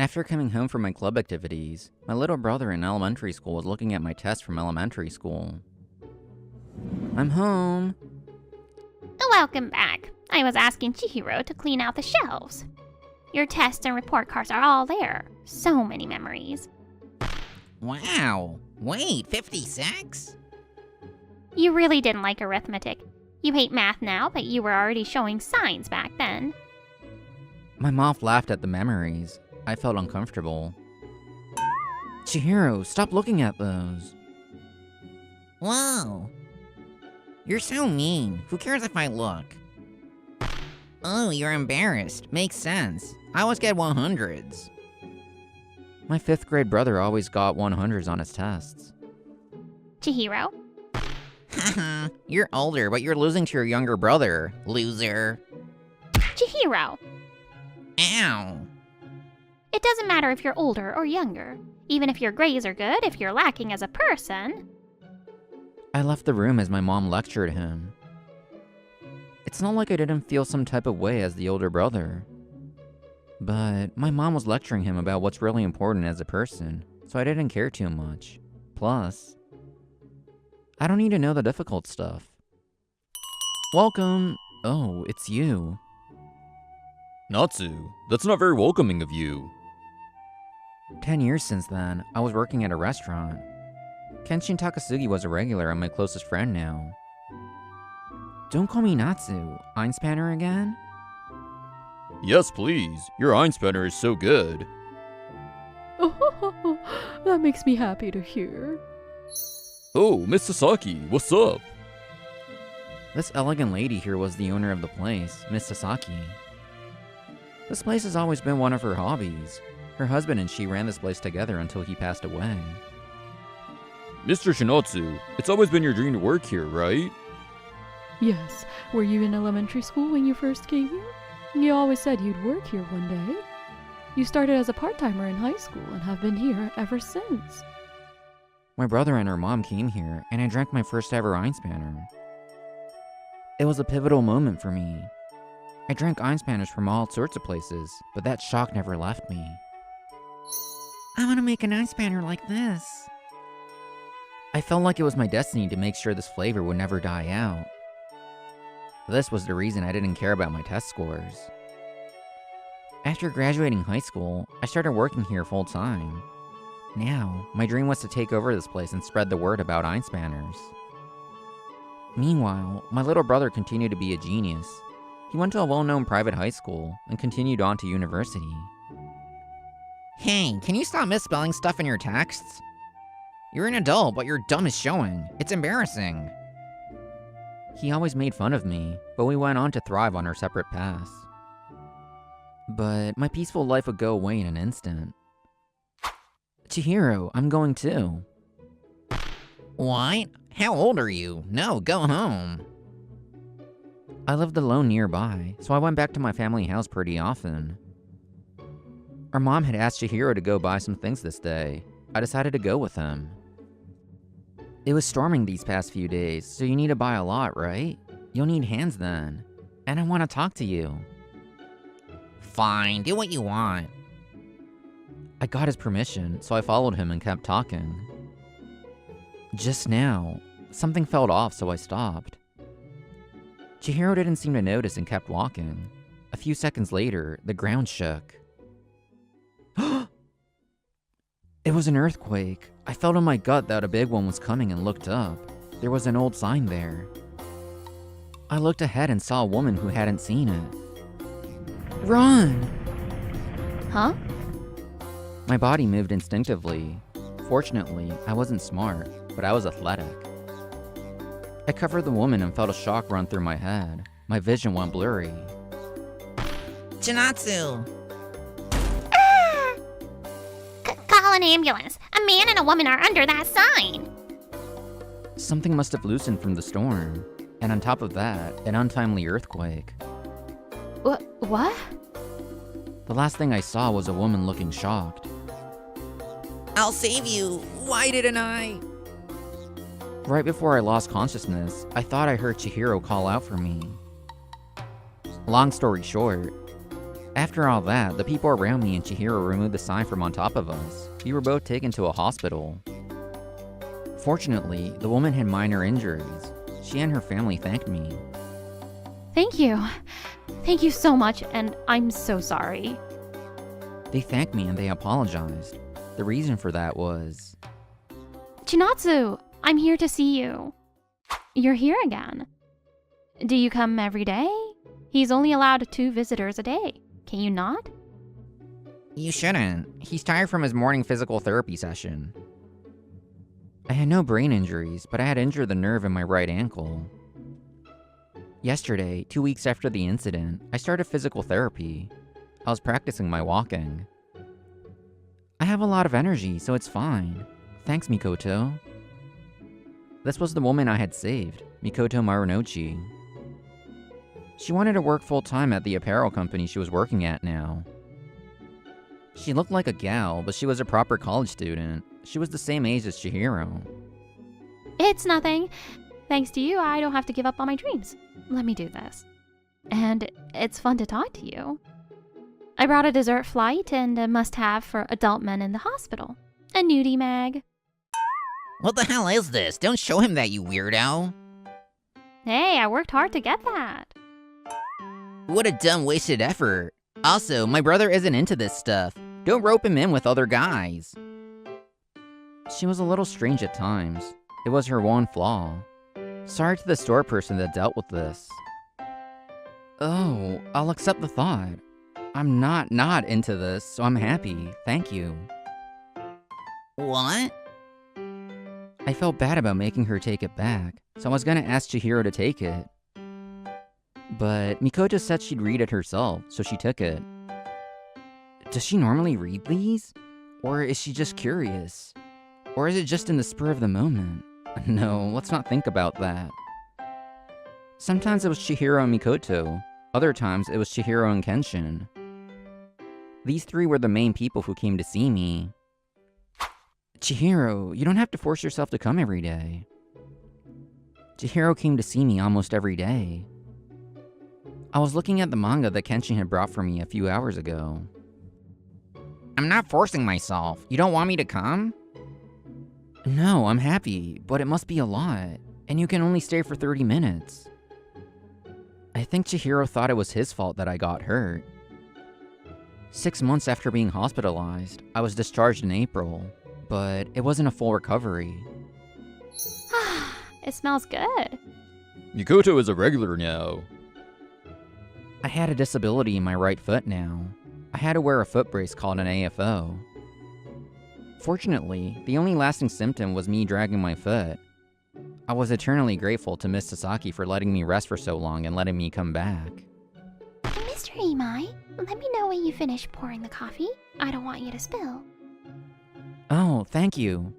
After coming home from my club activities, my little brother in elementary school was looking at my test from elementary school. I'm home. Welcome back. I was asking Chihiro to clean out the shelves. Your tests and report cards are all there. So many memories. Wow. Wait, 56? You really didn't like arithmetic. You hate math now, but you were already showing signs back then. My mom laughed at the memories. I felt uncomfortable. Chihiro, stop looking at those. Whoa. You're so mean. Who cares if I look? Oh, you're embarrassed. Makes sense. I always get 100s. My 5th grade brother always got 100s on his tests. Chihiro? Haha, you're older, but you're losing to your younger brother, loser. Chihiro! Ow. It doesn't matter if you're older or younger. Even if your grades are good, if you're lacking as a person. I left the room as my mom lectured him. It's not like I didn't feel some type of way as the older brother. But my mom was lecturing him about what's really important as a person, so I didn't care too much. Plus, I don't need to know the difficult stuff. Welcome. Oh, it's you. Natsu, that's not very welcoming of you. 10 years since then, I was working at a restaurant. Kenshin Takasugi was a regular and my closest friend now. Don't call me Natsu. Einspanner again? Yes, please. Your Einspanner is so good. Oh, that makes me happy to hear. Oh, Miss Sasaki, what's up? This elegant lady here was the owner of the place, Miss Sasaki. This place has always been one of her hobbies. Her husband and she ran this place together until he passed away. Mr. Shinatsu, it's always been your dream to work here, right? Yes, were you in elementary school when you first came here? You always said you'd work here one day. You started as a part-timer in high school and have been here ever since. My brother and her mom came here, and I drank my first ever Einspanner. It was a pivotal moment for me. I drank Einspanners from all sorts of places, but that shock never left me. I want to make an Einspanner like this. I felt like it was my destiny to make sure this flavor would never die out. This was the reason I didn't care about my test scores. After graduating high school, I started working here full-time. Now, my dream was to take over this place and spread the word about Einspanners. Meanwhile, my little brother continued to be a genius. He went to a well-known private high school and continued on to university. Hey, can you stop misspelling stuff in your texts? You're an adult, but your dumb is showing. It's embarrassing. He always made fun of me, but we went on to thrive on our separate paths. But my peaceful life would go away in an instant. Chihiro, I'm going too. What? How old are you? No, go home. I lived alone nearby, so I went back to my family house pretty often. Our mom had asked Chihiro to go buy some things this day. I decided to go with him. It was storming these past few days, so you need to buy a lot, right? You'll need hands then. And I want to talk to you. Fine, do what you want. I got his permission, so I followed him and kept talking. Just now, something felt off, so I stopped. Chihiro didn't seem to notice and kept walking. A few seconds later, the ground shook. It was an earthquake. I felt in my gut that a big one was coming and looked up. There was an old sign there. I looked ahead and saw a woman who hadn't seen it. Run! Huh? My body moved instinctively. Fortunately, I wasn't smart, but I was athletic. I covered the woman and felt a shock run through my head. My vision went blurry. Chinatsu! Call an ambulance. A man and a woman are under that sign. Something must have loosened from the storm. And on top of that, an untimely earthquake. What? The last thing I saw was a woman looking shocked. I'll save you. Why didn't I? Right before I lost consciousness, I thought I heard Chihiro call out for me. Long story short, After all that, the people around me and Chihiro removed the sign from on top of us. We were both taken to a hospital. Fortunately, the woman had minor injuries. She and her family thanked me. Thank you. Thank you so much, and I'm so sorry. They thanked me and they apologized. The reason for that was... Chinatsu, I'm here to see you. You're here again. Do you come every day? He's only allowed 2 visitors a day. Can you not? You shouldn't. He's tired from his morning physical therapy session. I had no brain injuries, but I had injured the nerve in my right ankle. Yesterday, 2 weeks after the incident, I started physical therapy. I was practicing my walking. I have a lot of energy, so it's fine. Thanks, Mikoto. This was the woman I had saved, Mikoto Marunouchi. She wanted to work full-time at the apparel company she was working at now. She looked like a gal, but she was a proper college student. She was the same age as Chihiro. It's nothing. Thanks to you, I don't have to give up on my dreams. Let me do this. And it's fun to talk to you. I brought a dessert flight and a must-have for adult men in the hospital. A nudie mag. What the hell is this? Don't show him that, you weirdo. Hey, I worked hard to get that. What a dumb wasted effort. Also, my brother isn't into this stuff. Don't rope him in with other guys. She was a little strange at times. It was her one flaw. Sorry to the store person that dealt with this. Oh, I'll accept the thought. I'm not into this, so I'm happy. Thank you. What? I felt bad about making her take it back, so I was gonna ask Chihiro to take it. But Mikoto said she'd read it herself, so she took it. Does she normally read these? Or is she just curious? Or is it just in the spur of the moment? No, let's not think about that. Sometimes it was Chihiro and Mikoto. Other times it was Chihiro and Kenshin. These 3 were the main people who came to see me. Chihiro, you don't have to force yourself to come every day. Chihiro came to see me almost every day. I was looking at the manga that Kenshin had brought for me a few hours ago. I'm not forcing myself. You don't want me to come? No, I'm happy, but it must be a lot, and you can only stay for 30 minutes. I think Chihiro thought it was his fault that I got hurt. 6 months after being hospitalized, I was discharged in April, but it wasn't a full recovery. It smells good. Mikoto is a regular now. I had a disability in my right foot now. I had to wear a foot brace called an AFO. Fortunately, the only lasting symptom was me dragging my foot. I was eternally grateful to Miss Sasaki for letting me rest for so long and letting me come back. Mr. Imai, let me know when you finish pouring the coffee. I don't want you to spill. Oh, thank you.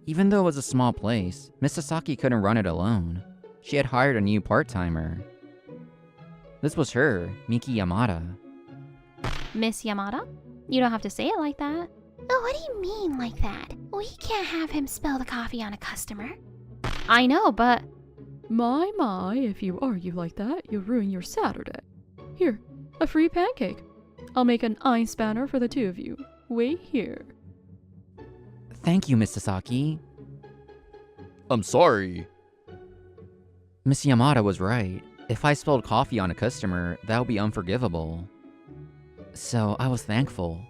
Even though it was a small place, Miss Sasaki couldn't run it alone. She had hired a new part-timer. This was her, Miki Yamada. Miss Yamada? You don't have to say it like that. Oh, what do you mean like that? We can't have him spill the coffee on a customer. I know, but... My, if you argue like that, you'll ruin your Saturday. Here, a free pancake. I'll make an ice banner for the 2 of you. Wait here. Thank you, Miss Sasaki. I'm sorry. Miss Yamada was right. If I spilled coffee on a customer, that would be unforgivable. So I was thankful.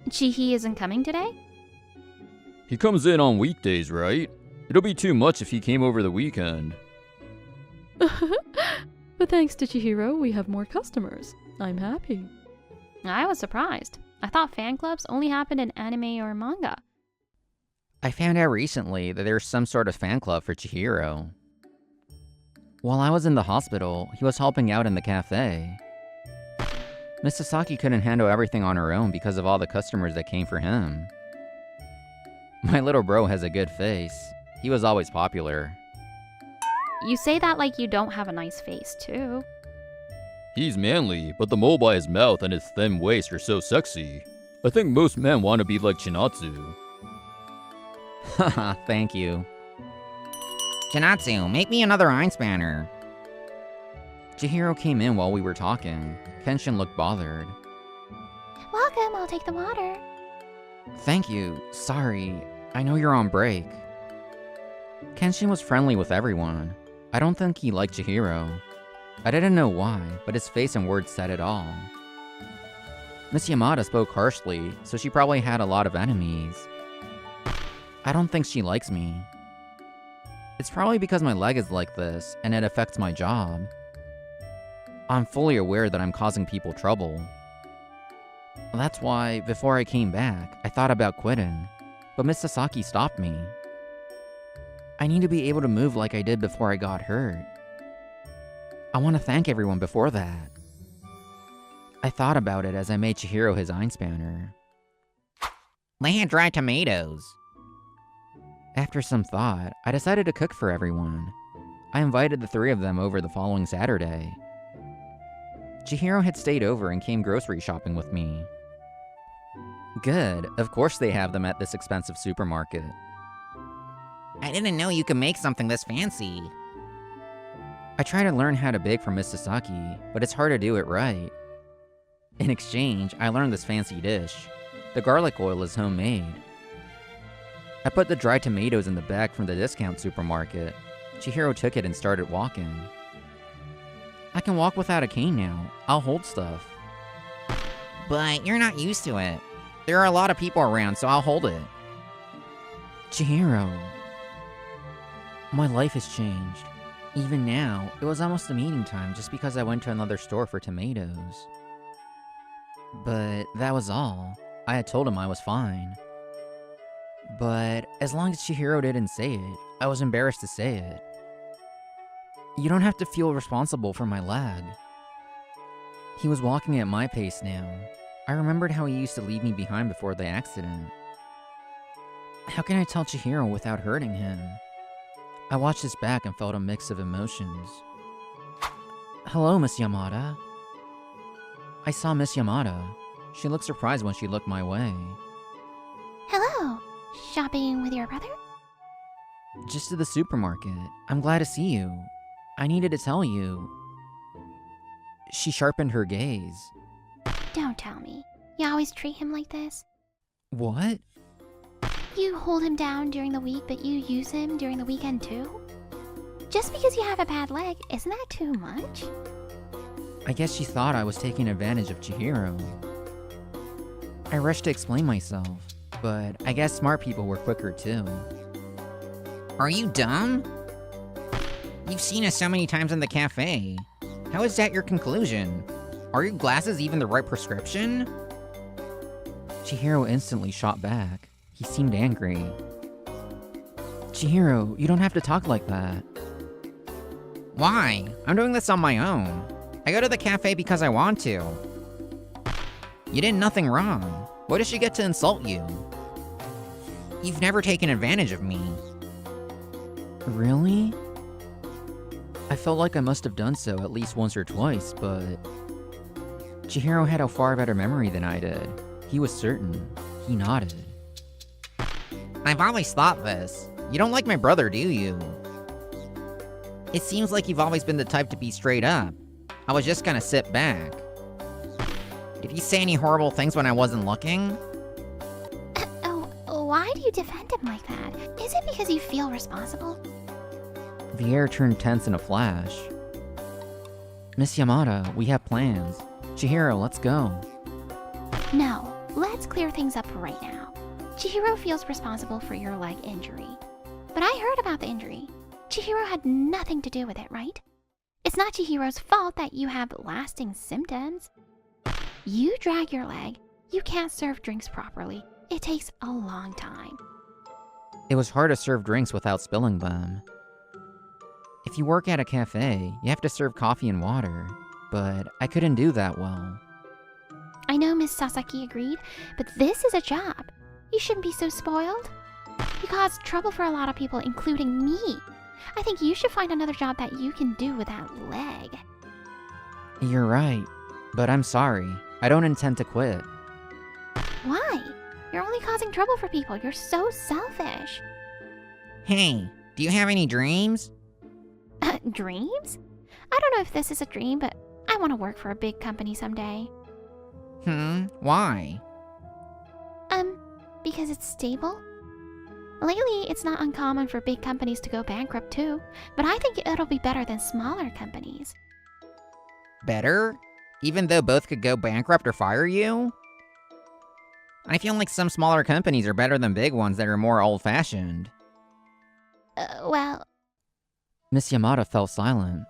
Chihi isn't coming today? He comes in on weekdays, right? It'll be too much if he came over the weekend. But thanks to Chihiro, we have more customers. I'm happy. I was surprised. I thought fan clubs only happened in anime or manga. I found out recently that there's some sort of fan club for Chihiro. While I was in the hospital, he was helping out in the cafe. Miss Sasaki couldn't handle everything on her own because of all the customers that came for him. My little bro has a good face. He was always popular. You say that like you don't have a nice face, too. He's manly, but the mole by his mouth and his thin waist are so sexy. I think most men want to be like Chinatsu. Haha, thank you. Chinatsu, make me another ice banner. Chihiro came in while we were talking. Kenshin looked bothered. Welcome, I'll take the water. Thank you. Sorry. I know you're on break. Kenshin was friendly with everyone. I don't think he liked Chihiro. I didn't know why, but his face and words said it all. Miss Yamada spoke harshly, so she probably had a lot of enemies. I don't think she likes me. It's probably because my leg is like this, and it affects my job. I'm fully aware that I'm causing people trouble. That's why, before I came back, I thought about quitting, but Miss Sasaki stopped me. I need to be able to move like I did before I got hurt. I want to thank everyone before that. I thought about it as I made Chihiro his Einspanner. They had dried tomatoes. After some thought, I decided to cook for everyone. I invited the 3 of them over the following Saturday. Chihiro had stayed over and came grocery shopping with me. Good, of course they have them at this expensive supermarket. I didn't know you could make something this fancy. I try to learn how to bake from Miss Sasaki, but it's hard to do it right. In exchange, I learned this fancy dish. The garlic oil is homemade. I put the dried tomatoes in the bag from the discount supermarket. Chihiro took it and started walking. I can walk without a cane now. I'll hold stuff. But you're not used to it. There are a lot of people around, so I'll hold it. Chihiro. My life has changed. Even now, it was almost the meeting time just because I went to another store for tomatoes. But that was all. I had told him I was fine. But as long as Chihiro didn't say it, I was embarrassed to say it. You don't have to feel responsible for my leg. He was walking at my pace now. I remembered how he used to leave me behind before the accident. How can I tell Chihiro without hurting him? I watched his back and felt a mix of emotions. Hello, Miss Yamada. I saw Miss Yamada. She looked surprised when she looked my way. Hello. Shopping with your brother? Just to the supermarket. I'm glad to see you. I needed to tell you. She sharpened her gaze. Don't tell me. You always treat him like this? What? You hold him down during the week, but you use him during the weekend too? Just because you have a bad leg, isn't that too much? I guess she thought I was taking advantage of Chihiro. I rushed to explain myself, but I guess smart people were quicker too. Are you dumb? You've seen us so many times in the cafe. How is that your conclusion? Are your glasses even the right prescription? Chihiro instantly shot back. He seemed angry. Chihiro, you don't have to talk like that. Why? I'm doing this on my own. I go to the cafe because I want to. You did nothing wrong. What did she get to insult you? You've never taken advantage of me. Really? I felt like I must have done so at least once or twice, but... Chihiro had a far better memory than I did. He was certain. He nodded. I've always thought this. You don't like my brother, do you? It seems like you've always been the type to be straight up. I was just gonna sit back. Did you say any horrible things when I wasn't looking? Why do you defend him like that? Is it because you feel responsible? The air turned tense in a flash. Miss Yamada, we have plans. Chihiro, let's go. No, let's clear things up right now. Chihiro feels responsible for your leg injury. But I heard about the injury. Chihiro had nothing to do with it, right? It's not Chihiro's fault that you have lasting symptoms. You drag your leg, you can't serve drinks properly. It takes a long time. It was hard to serve drinks without spilling them. If you work at a cafe, you have to serve coffee and water, but I couldn't do that well. I know Miss Sasaki agreed, but this is a job. You shouldn't be so spoiled. You cause trouble for a lot of people, including me. I think you should find another job that you can do with that leg. You're right, but I'm sorry. I don't intend to quit. Why? You're only causing trouble for people. You're so selfish. Hey, do you have any dreams? Dreams? I don't know if this is a dream, but I want to work for a big company someday. Why? Because it's stable. Lately, it's not uncommon for big companies to go bankrupt too, but I think it'll be better than smaller companies. Better? Even though both could go bankrupt or fire you? I feel like some smaller companies are better than big ones that are more old-fashioned. Well, Miss Yamada fell silent.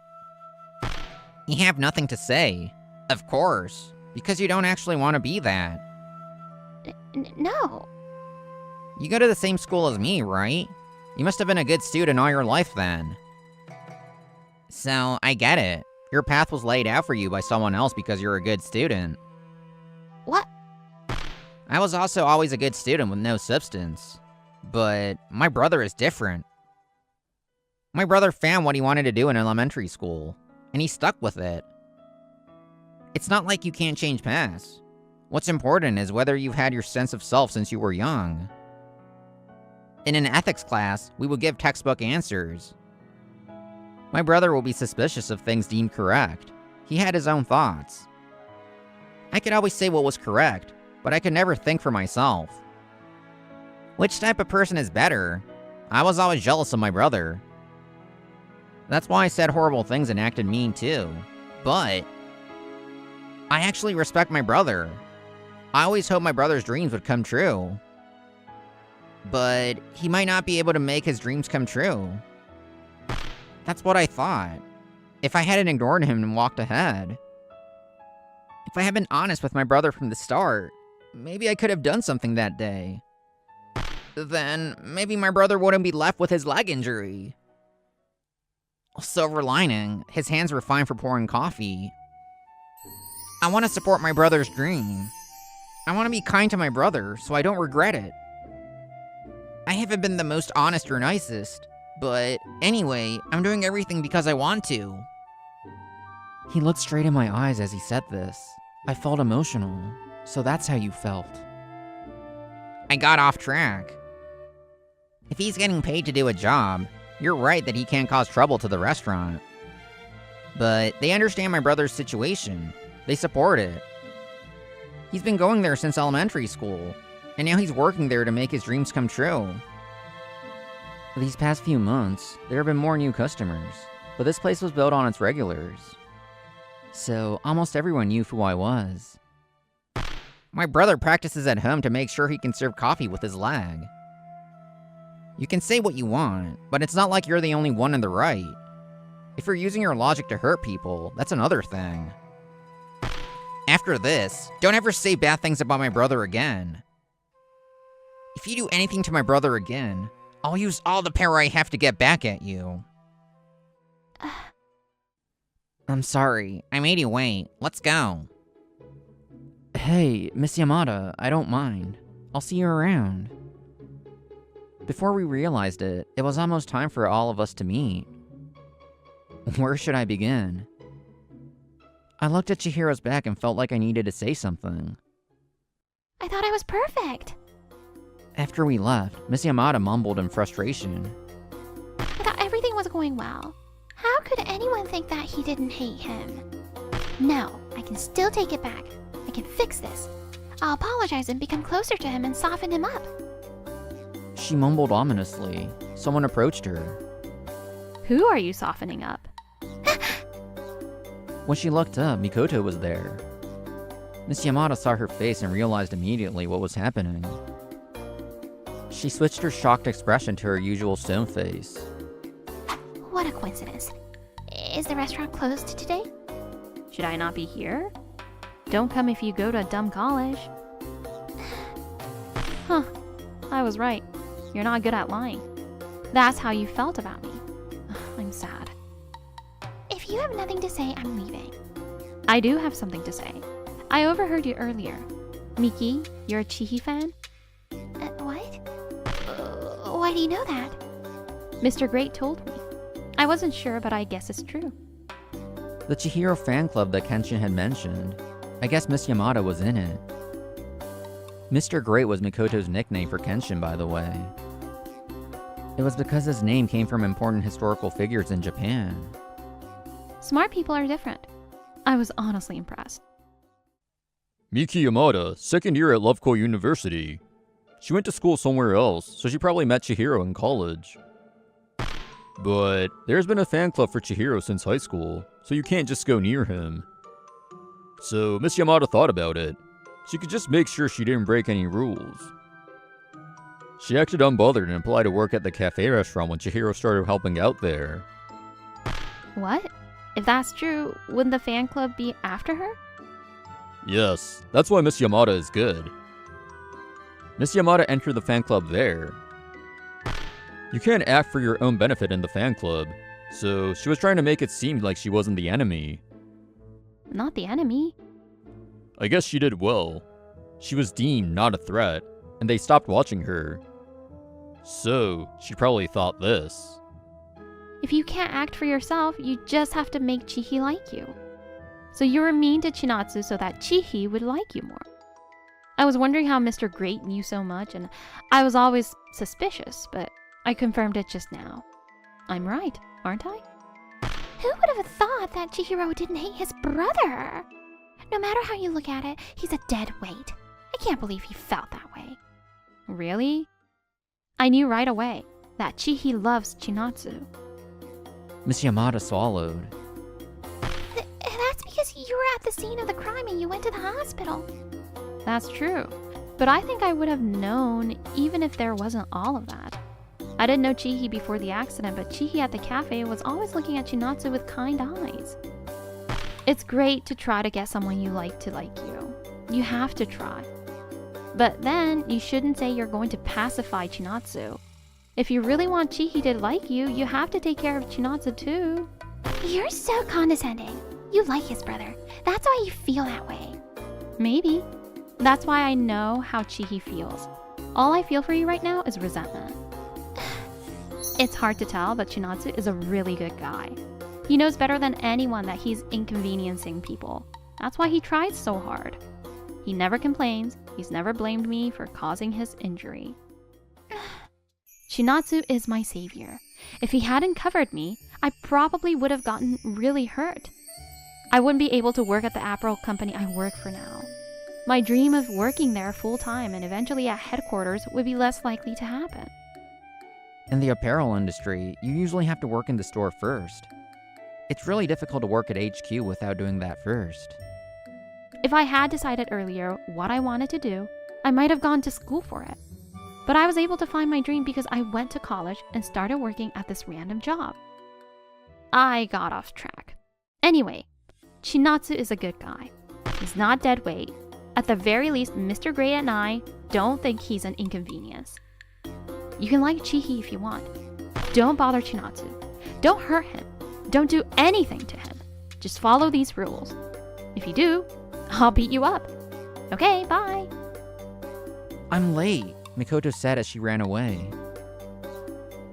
You have nothing to say. Of course. Because you don't actually want to be that. no. You go to the same school as me, right? You must have been a good student all your life then. So, I get it. Your path was laid out for you by someone else because you're a good student. What? I was also always a good student with no substance. But my brother is different. My brother found what he wanted to do in elementary school, and he stuck with it. It's not like you can't change paths. What's important is whether you've had your sense of self since you were young. In an ethics class, we will give textbook answers. My brother will be suspicious of things deemed correct. He had his own thoughts. I could always say what was correct, but I could never think for myself. Which type of person is better? I was always jealous of my brother. That's why I said horrible things and acted mean too. But I actually respect my brother. I always hoped my brother's dreams would come true. But he might not be able to make his dreams come true. That's what I thought. If I hadn't ignored him and walked ahead. If I had been honest with my brother from the start, maybe I could have done something that day. Then, maybe my brother wouldn't be left with his leg injury. Silver lining, his hands were fine for pouring coffee. I want to support my brother's dream. I want to be kind to my brother so I don't regret it. I haven't been the most honest or nicest, but anyway, I'm doing everything because I want to. He looked straight in my eyes as he said this. I felt emotional. So that's how you felt. I got off track. If he's getting paid to do a job, you're right that he can't cause trouble to the restaurant. But they understand my brother's situation. They support it. He's been going there since elementary school, and now he's working there to make his dreams come true. These past few months, there have been more new customers, but this place was built on its regulars. So almost everyone knew who I was. My brother practices at home to make sure he can serve coffee with his leg. You can say what you want, but it's not like you're the only one in the right. If you're using your logic to hurt people, that's another thing. After this, don't ever say bad things about my brother again. If you do anything to my brother again, I'll use all the power I have to get back at you. I'm sorry, I made you wait. Let's go. Hey, Miss Yamada, I don't mind. I'll see you around. Before we realized it, it was almost time for all of us to meet. Where should I begin? I looked at Chihiro's back and felt like I needed to say something. I thought I was perfect. After we left, Miss Yamada mumbled in frustration. I thought everything was going well. How could anyone think that he didn't hate him? No, I can still take it back. I can fix this. I'll apologize and become closer to him and soften him up. She mumbled ominously. Someone approached her. Who are you softening up? When she looked up, Mikoto was there. Miss Yamada saw her face and realized immediately what was happening. She switched her shocked expression to her usual stone face. What a coincidence. Is the restaurant closed today? Should I not be here? Don't come if you go to a dumb college. Huh. I was right. You're not good at lying. That's how you felt about me. I'm sad. If you have nothing to say, I'm leaving. I do have something to say. I overheard you earlier. Miki, you're a Chihi fan? What? Why do you know that? Mr. Great told me. I wasn't sure, but I guess it's true. The Chihiro fan club that Kenshin had mentioned. I guess Miss Yamada was in it. Mr. Great was Mikoto's nickname for Kenshin, by the way. It was because his name came from important historical figures in Japan. Smart people are different. I was honestly impressed. Miki Yamada, second year at Loveco University. She went to school somewhere else, so she probably met Chihiro in college. But there's been a fan club for Chihiro since high school, so you can't just go near him. So Miss Yamada thought about it. She could just make sure she didn't break any rules. She acted unbothered and applied to work at the cafe restaurant when Chihiro started helping out there. What? If that's true, wouldn't the fan club be after her? Yes, that's why Miss Yamada is good. Miss Yamada entered the fan club there. You can't act for your own benefit in the fan club, so she was trying to make it seem like she wasn't the enemy. Not the enemy. I guess she did well. She was deemed not a threat, and they stopped watching her. So, she probably thought this. If you can't act for yourself, you just have to make Chihi like you. So you were mean to Chinatsu so that Chihi would like you more. I was wondering how Mr. Great knew so much, and I was always suspicious, but I confirmed it just now. I'm right, aren't I? Who would have thought that Chihiro didn't hate his brother? No matter how you look at it, he's a dead weight. I can't believe he felt that way. Really? I knew right away that Chihi loves Chinatsu. Miss Yamada swallowed. That's because you were at the scene of the crime and you went to the hospital. That's true, but I think I would have known even if there wasn't all of that. I didn't know Chihi before the accident, but Chihi at the cafe was always looking at Chinatsu with kind eyes. It's great to try to get someone you like to like you. You have to try. But then, you shouldn't say you're going to pacify Chinatsu. If you really want Chihi to like you, you have to take care of Chinatsu too. You're so condescending. You like his brother. That's why you feel that way. Maybe. That's why I know how Chihi feels. All I feel for you right now is resentment. It's hard to tell, but Chinatsu is a really good guy. He knows better than anyone that he's inconveniencing people. That's why he tries so hard. He never complains. He's never blamed me for causing his injury. Chinatsu is my savior. If he hadn't covered me, I probably would have gotten really hurt. I wouldn't be able to work at the apparel company I work for now. My dream of working there full-time and eventually at headquarters would be less likely to happen. In the apparel industry, you usually have to work in the store first. It's really difficult to work at HQ without doing that first. If I had decided earlier what I wanted to do, I might have gone to school for it. But I was able to find my dream because I went to college and started working at this random job. I got off track. Anyway, Chinatsu is a good guy. He's not dead weight. At the very least, Mr. Great and I don't think he's an inconvenience. You can like Chihi if you want. Don't bother Chinatsu. Don't hurt him. Don't do anything to him. Just follow these rules. If you do, I'll beat you up. Okay, bye. I'm late, Mikoto said as she ran away.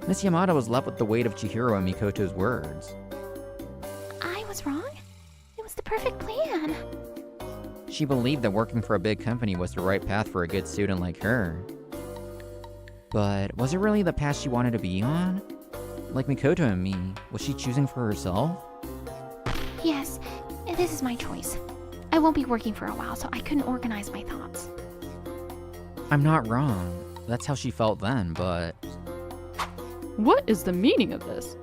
Miss Yamada was left with the weight of Chihiro and Mikoto's words. I was wrong? It was the perfect plan. She believed that working for a big company was the right path for a good student like her. But was it really the path she wanted to be on? Like Mikoto and me, was she choosing for herself? Yes, this is my choice. I won't be working for a while, so I couldn't organize my thoughts. I'm not wrong. That's how she felt then, but... What is the meaning of this?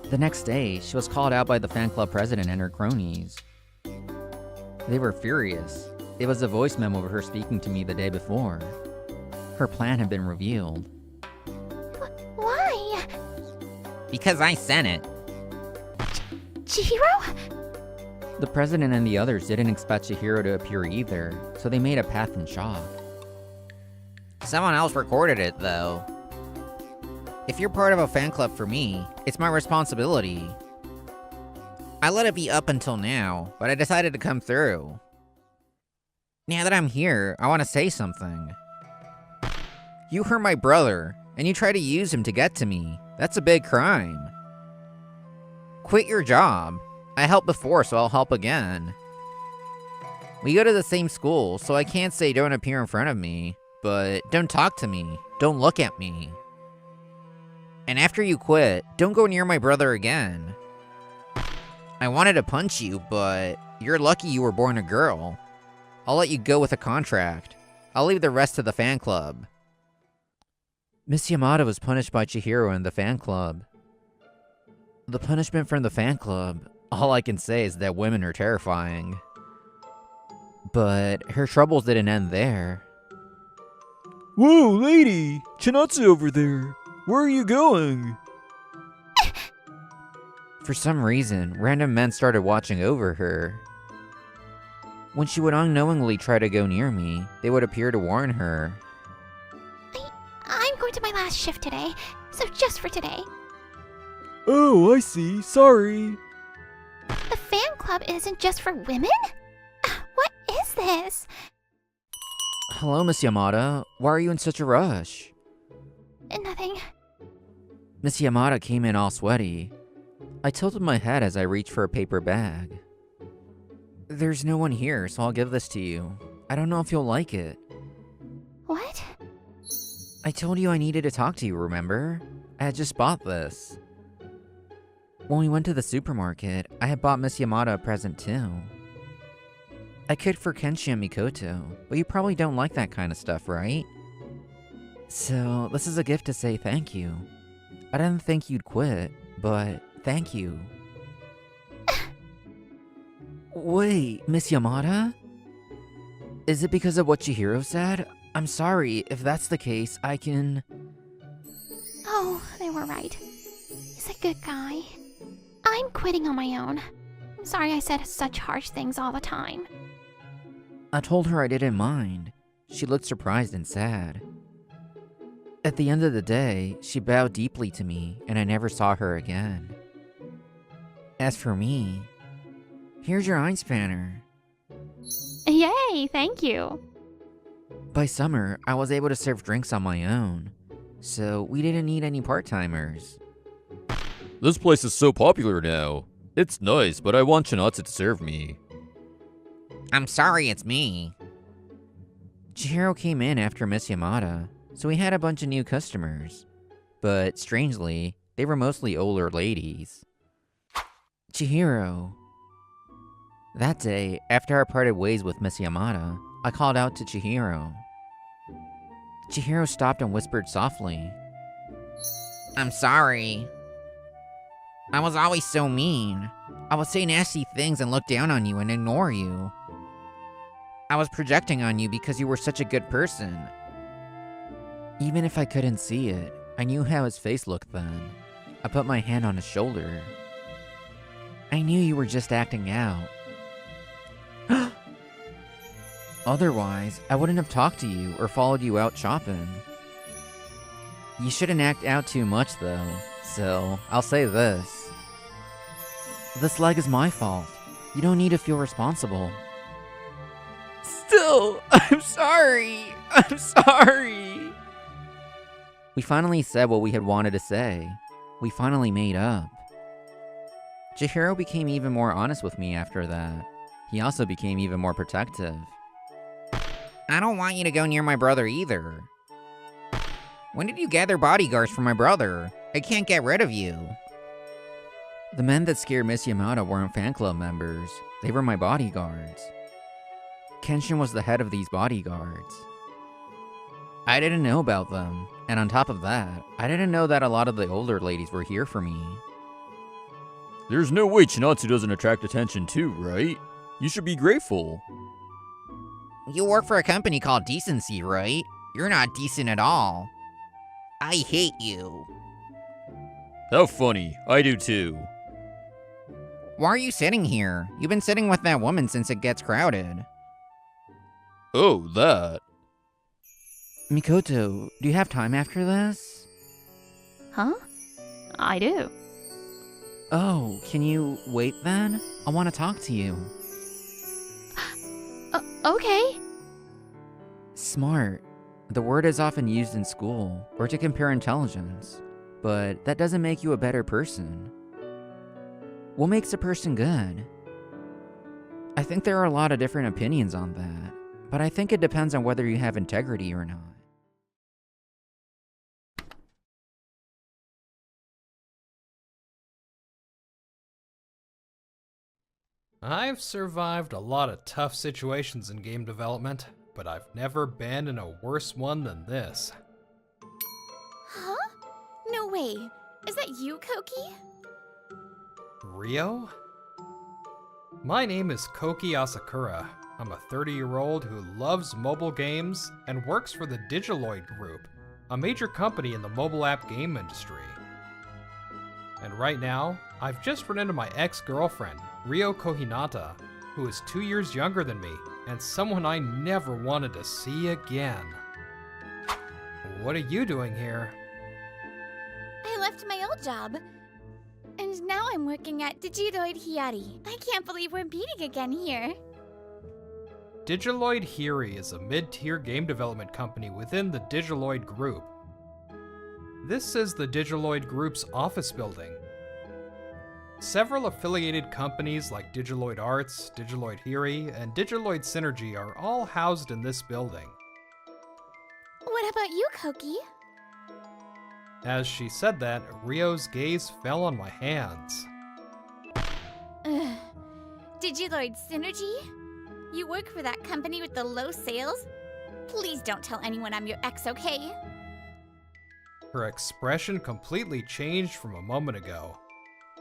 The next day, she was called out by the fan club president and her cronies. They were furious. It was a voice memo of her speaking to me the day before. Her plan had been revealed. Why? Because I sent it. Chihiro? The president and the others didn't expect Chihiro to appear either, so they made a path in shock. Someone else recorded it, though. If you're part of a fan club for me, it's my responsibility. I let it be up until now, but I decided to come through. Now that I'm here, I want to say something. You hurt my brother, and you try to use him to get to me. That's a big crime. Quit your job. I helped before, so I'll help again. We go to the same school, so I can't say don't appear in front of me, but don't talk to me. Don't look at me. And after you quit, don't go near my brother again. I wanted to punch you, but you're lucky you were born a girl. I'll let you go with a contract. I'll leave the rest to the fan club. Miss Yamada was punished by Chihiro in the fan club. The punishment from the fan club, all I can say is that women are terrifying. But her troubles didn't end there. Whoa, lady! Chinatsu over there! Where are you going? For some reason, random men started watching over her. When she would unknowingly try to go near me, they would appear to warn her. I'm going to my last shift today, so just for today. Oh, I see. Sorry. The fan club isn't just for women? What is this? Hello, Miss Yamada. Why are you in such a rush? Nothing. Miss Yamada came in all sweaty. I tilted my head as I reached for a paper bag. There's no one here, so I'll give this to you. I don't know if you'll like it. What? I told you I needed to talk to you, remember? I had just bought this. When we went to the supermarket, I had bought Miss Yamada a present too. I cooked for Kenshi and Mikoto, but you probably don't like that kind of stuff, right? So, this is a gift to say thank you. I didn't think you'd quit, but thank you. Wait, Miss Yamada? Is it because of what Chihiro said? I'm sorry, if that's the case, I can... Oh, they were right. He's a good guy. I'm quitting on my own. I'm sorry I said such harsh things all the time. I told her I didn't mind. She looked surprised and sad. At the end of the day, she bowed deeply to me, and I never saw her again. As for me, here's your Einspanner. Yay, thank you. By summer, I was able to serve drinks on my own, so we didn't need any part-timers. This place is so popular now. It's nice, but I want Chinatsu to serve me. I'm sorry, it's me. Chihiro came in after Miss Yamada, so we had a bunch of new customers. But strangely, they were mostly older ladies. Chihiro. That day, after I parted ways with Miss Yamada, I called out to Chihiro. Chihiro stopped and whispered softly. I'm sorry. I was always so mean. I would say nasty things and look down on you and ignore you. I was projecting on you because you were such a good person. Even if I couldn't see it, I knew how his face looked then. I put my hand on his shoulder. I knew you were just acting out. Otherwise, I wouldn't have talked to you or followed you out shopping. You shouldn't act out too much though, so I'll say this. This leg is my fault. You don't need to feel responsible. Still, I'm sorry. I'm sorry. We finally said what we had wanted to say. We finally made up. Chihiro became even more honest with me after that. He also became even more protective. I don't want you to go near my brother either. When did you gather bodyguards for my brother? I can't get rid of you. The men that scared Miss Yamada weren't fan club members. They were my bodyguards. Kenshin was the head of these bodyguards. I didn't know about them, and on top of that, I didn't know that a lot of the older ladies were here for me. There's no way Chinatsu doesn't attract attention too, right? You should be grateful. You work for a company called Decency, right? You're not decent at all. I hate you. How funny. I do too. Why are you sitting here? You've been sitting with that woman since it gets crowded. Oh, that. Mikoto, do you have time after this? Huh? I do. Oh, can you wait then? I want to talk to you. Okay. Smart. The word is often used in school, or to compare intelligence, but that doesn't make you a better person. What makes a person good? I think there are a lot of different opinions on that, but I think it depends on whether you have integrity or not. I've survived a lot of tough situations in game development, but I've never been in a worse one than this. Huh? No way. Is that you, Koki? Rio? My name is Koki Asakura. I'm a 30-year-old who loves mobile games and works for the Digitaloid Group, a major company in the mobile app game industry. And right now, I've just run into my ex-girlfriend, Rio Kohinata, who is 2 years younger than me and someone I never wanted to see again. What are you doing here? I left my old job. And now I'm working at Digitaloid Hiari. I can't believe we're meeting again here. Digitaloid Hiari is a mid-tier game development company within the Digitaloid Group. This is the Digitaloid Group's office building. Several affiliated companies like Digitaloid Arts, Digitaloid Hiari, and Digitaloid Synergy are all housed in this building. What about you, Koki? As she said that, Rio's gaze fell on my hands. Ugh. Digitaloid Synergy? You work for that company with the low sales? Please don't tell anyone I'm your ex, okay? Her expression completely changed from a moment ago.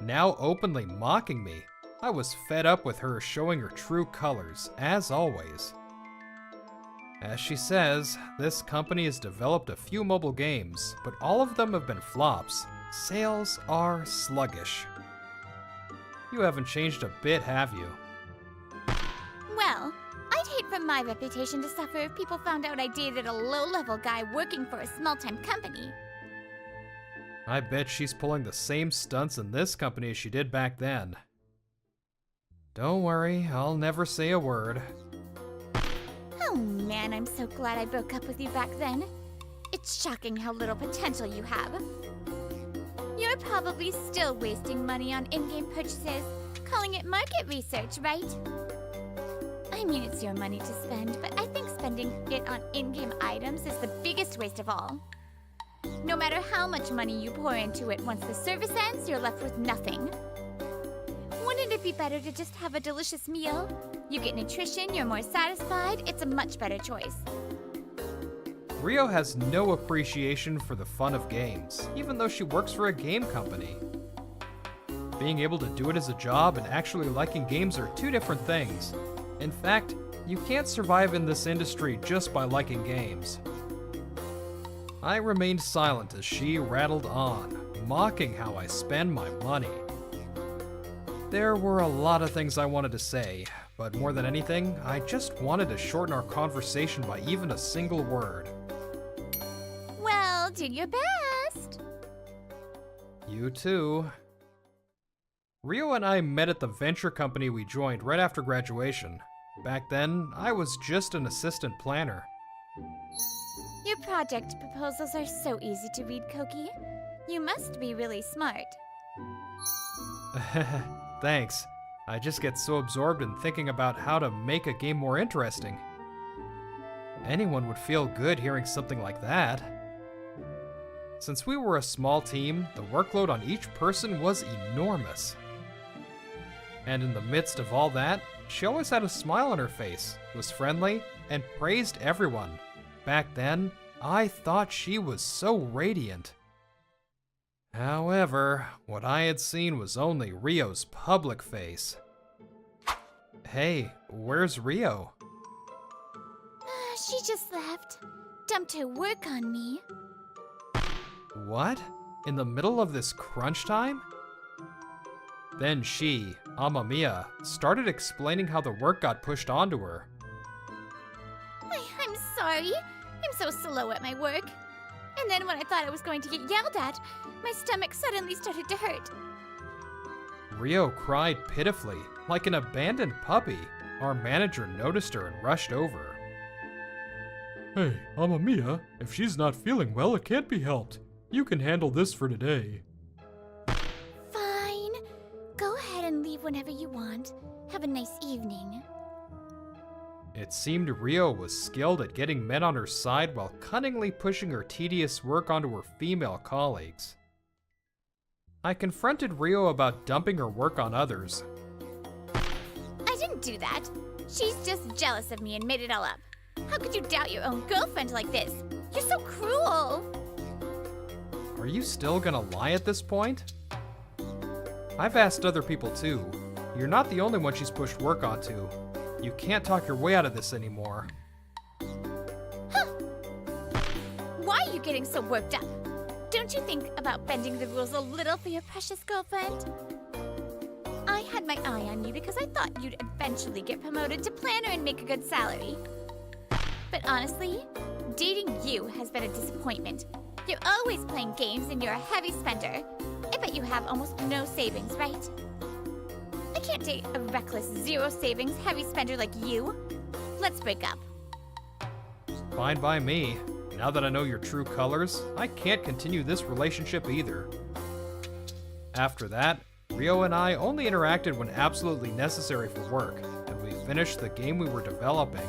Now openly mocking me, I was fed up with her showing her true colors, as always. As she says, this company has developed a few mobile games, but all of them have been flops. Sales are sluggish. You haven't changed a bit, have you? Well, I'd hate for my reputation to suffer if people found out I dated a low-level guy working for a small-time company. I bet she's pulling the same stunts in this company as she did back then. Don't worry, I'll never say a word. Oh man, I'm so glad I broke up with you back then. It's shocking how little potential you have. You're probably still wasting money on in-game purchases, calling it market research, right? I mean, it's your money to spend, but I think spending it on in-game items is the biggest waste of all. No matter how much money you pour into it, once the service ends, you're left with nothing. Wouldn't it be better to just have a delicious meal? You get nutrition, you're more satisfied, it's a much better choice. Rio has no appreciation for the fun of games, even though she works for a game company. Being able to do it as a job and actually liking games are two different things. In fact, you can't survive in this industry just by liking games. I remained silent as she rattled on, mocking how I spend my money. There were a lot of things I wanted to say, but more than anything, I just wanted to shorten our conversation by even a single word. Well, do your best. You too. Rio and I met at the venture company we joined right after graduation. Back then, I was just an assistant planner. Your project proposals are so easy to read, Koki. You must be really smart. Thanks. I just get so absorbed in thinking about how to make a game more interesting. Anyone would feel good hearing something like that. Since we were a small team, the workload on each person was enormous. And in the midst of all that, she always had a smile on her face, was friendly, and praised everyone. Back then, I thought she was so radiant. However, what I had seen was only Rio's public face. Hey, where's Rio? She just left. Dumped her work on me. What? In the middle of this crunch time? Then she, Amamiya, started explaining how the work got pushed onto her. I'm sorry. I'm so slow at my work. And then when I thought I was going to get yelled at, my stomach suddenly started to hurt. Rio cried pitifully, like an abandoned puppy. Our manager noticed her and rushed over. Hey, Amamiya, if she's not feeling well, it can't be helped. You can handle this for today. Fine. Go ahead and leave whenever you want. Have a nice evening. It seemed Rio was skilled at getting men on her side while cunningly pushing her tedious work onto her female colleagues. I confronted Rio about dumping her work on others. Don't do that. She's just jealous of me and made it all up. How could you doubt your own girlfriend like this? You're so cruel. Are you still gonna lie at this point? I've asked other people too. You're not the only one she's pushed work onto. You can't talk your way out of this anymore. Why are you getting so worked up? Don't you think about bending the rules a little for your precious girlfriend? I had my eye on you because I thought you'd eventually get promoted to planner and make a good salary. But honestly, dating you has been a disappointment. You're always playing games and you're a heavy spender. I bet you have almost no savings, right? I can't date a reckless, zero savings, heavy spender like you. Let's break up. Fine by me. Now that I know your true colors, I can't continue this relationship either. After that, Rio and I only interacted when absolutely necessary for work, and we finished the game we were developing.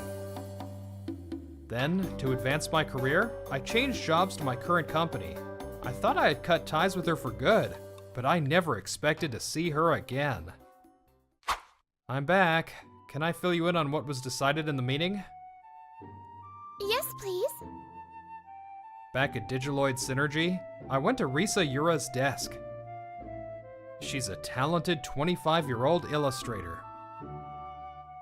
Then, to advance my career, I changed jobs to my current company. I thought I had cut ties with her for good, but I never expected to see her again. I'm back. Can I fill you in on what was decided in the meeting? Yes, please. Back at Digitaloid Synergy, I went to Risa Yura's desk. She's a talented 25-year-old illustrator.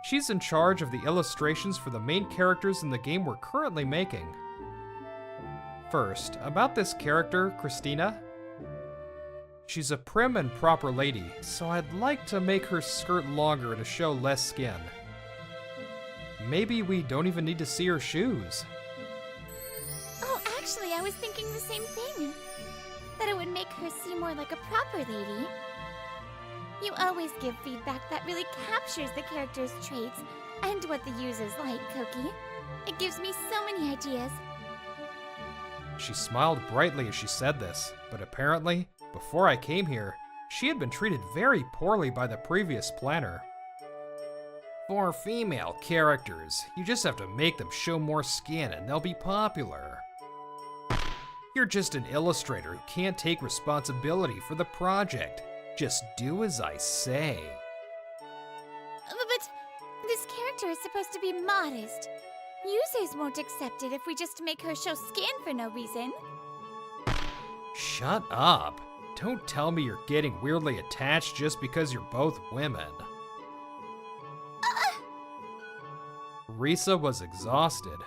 She's in charge of the illustrations for the main characters in the game we're currently making. First, about this character, Christina. She's a prim and proper lady, so I'd like to make her skirt longer to show less skin. Maybe we don't even need to see her shoes. Oh, actually, I was thinking the same thing. That it would make her seem more like a proper lady. You always give feedback that really captures the character's traits and what the users like, Koki. It gives me so many ideas. She smiled brightly as she said this, but apparently, before I came here, she had been treated very poorly by the previous planner. For female characters, you just have to make them show more skin and they'll be popular. You're just an illustrator who can't take responsibility for the project. Just do as I say. But this character is supposed to be modest. Users won't accept it if we just make her show skin for no reason. Shut up. Don't tell me you're getting weirdly attached just because you're both women. Risa was exhausted,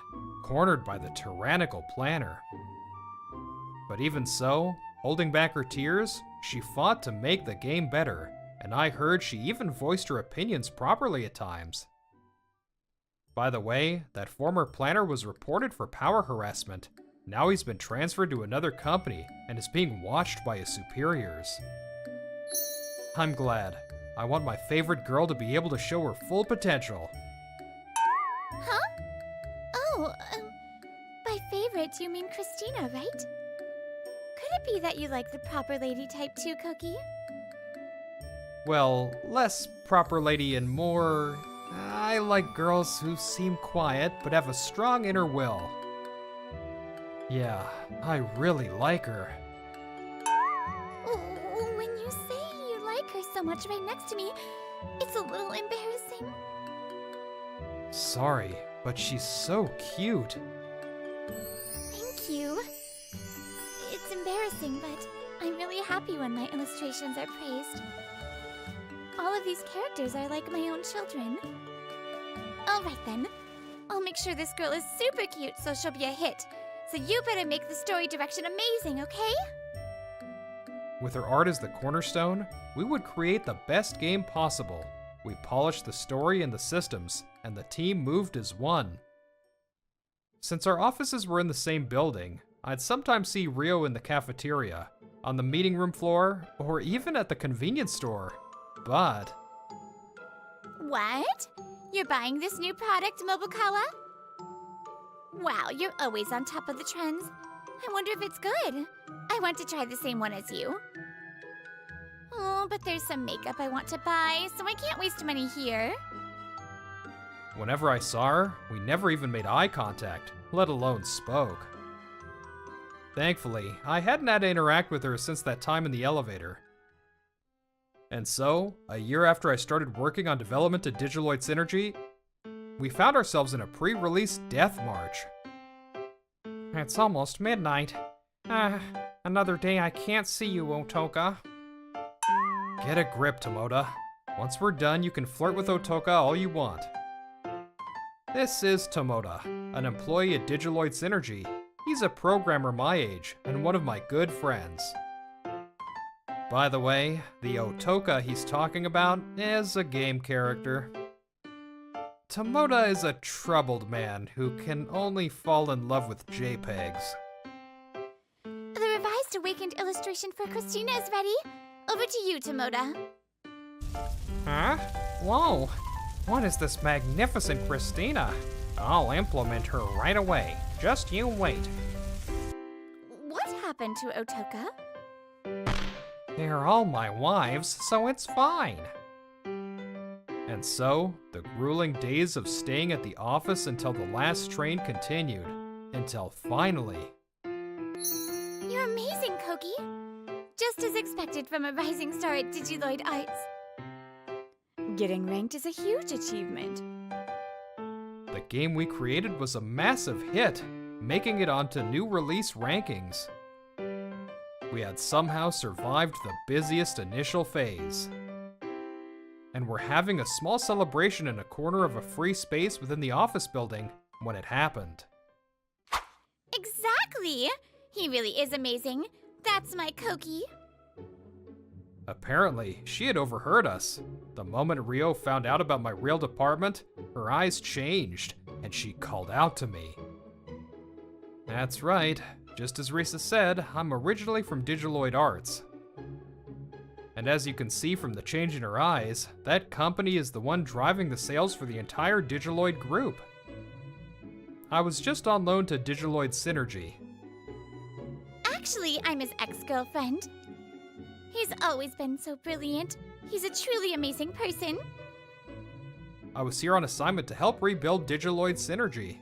cornered by the tyrannical planner. But even so, holding back her tears, she fought to make the game better, and I heard she even voiced her opinions properly at times. By the way, that former planner was reported for power harassment. Now he's been transferred to another company and is being watched by his superiors. I'm glad. I want my favorite girl to be able to show her full potential. Huh? Oh, by favorite, you mean Christina, right? Could it be that you like the proper lady type too, Koki? Well, less proper lady and more... I like girls who seem quiet but have a strong inner will. Yeah, I really like her. Oh, when you say you like her so much right next to me, it's a little embarrassing. Sorry, but she's so cute. Thank you. It's embarrassing, but I'm really happy when my illustrations are praised. All of these characters are like my own children. Alright then. I'll make sure this girl is super cute so she'll be a hit. So you better make the story direction amazing, okay? With her art as the cornerstone, we would create the best game possible. We polished the story and the systems, and the team moved as one. Since our offices were in the same building, I'd sometimes see Rio in the cafeteria, on the meeting room floor, or even at the convenience store. But... What? You're buying this new product, Mobukawa? Wow, you're always on top of the trends. I wonder if it's good. I want to try the same one as you. Oh, but there's some makeup I want to buy, so I can't waste money here. whenever I saw her, we never even made eye contact, let alone spoke. Thankfully, I hadn't had to interact with her since that time in the elevator. And so, a year after I started working on development of Digitaloid Synergy, we found ourselves in a pre-release death march. It's almost midnight. Another day I can't see you, Otoka. Get a grip, Tomoda. Once we're done, you can flirt with Otoka all you want. This is Tomoda, an employee at Digitaloid Synergy. He's a programmer my age, and one of my good friends. By the way, the Otoka he's talking about is a game character. Tomoda is a troubled man who can only fall in love with JPEGs. The revised awakened illustration for Christina is ready. Over to you, Tomoda. Huh? Whoa! What is this magnificent Christina? I'll implement her right away. Just you wait. What happened to Otoka? They're all my wives, so it's fine. And so, the grueling days of staying at the office until the last train continued. Until finally... You're amazing, Koki. Just as expected from a rising star at Digitaloid Arts. Getting ranked is a huge achievement. The game we created was a massive hit, making it onto new release rankings. We had somehow survived the busiest initial phase. And we're having a small celebration in a corner of a free space within the office building when it happened. Exactly! He really is amazing. That's my Koki. Apparently, she had overheard us. The moment Rio found out about my real department, her eyes changed, and she called out to me. That's right. Just as Risa said, I'm originally from Digitaloid Arts. And as you can see from the change in her eyes, that company is the one driving the sales for the entire Digitaloid group. I was just on loan to Digitaloid Synergy. Actually, I'm his ex-girlfriend. He's always been so brilliant. He's a truly amazing person. I was here on assignment to help rebuild Digitaloid Synergy.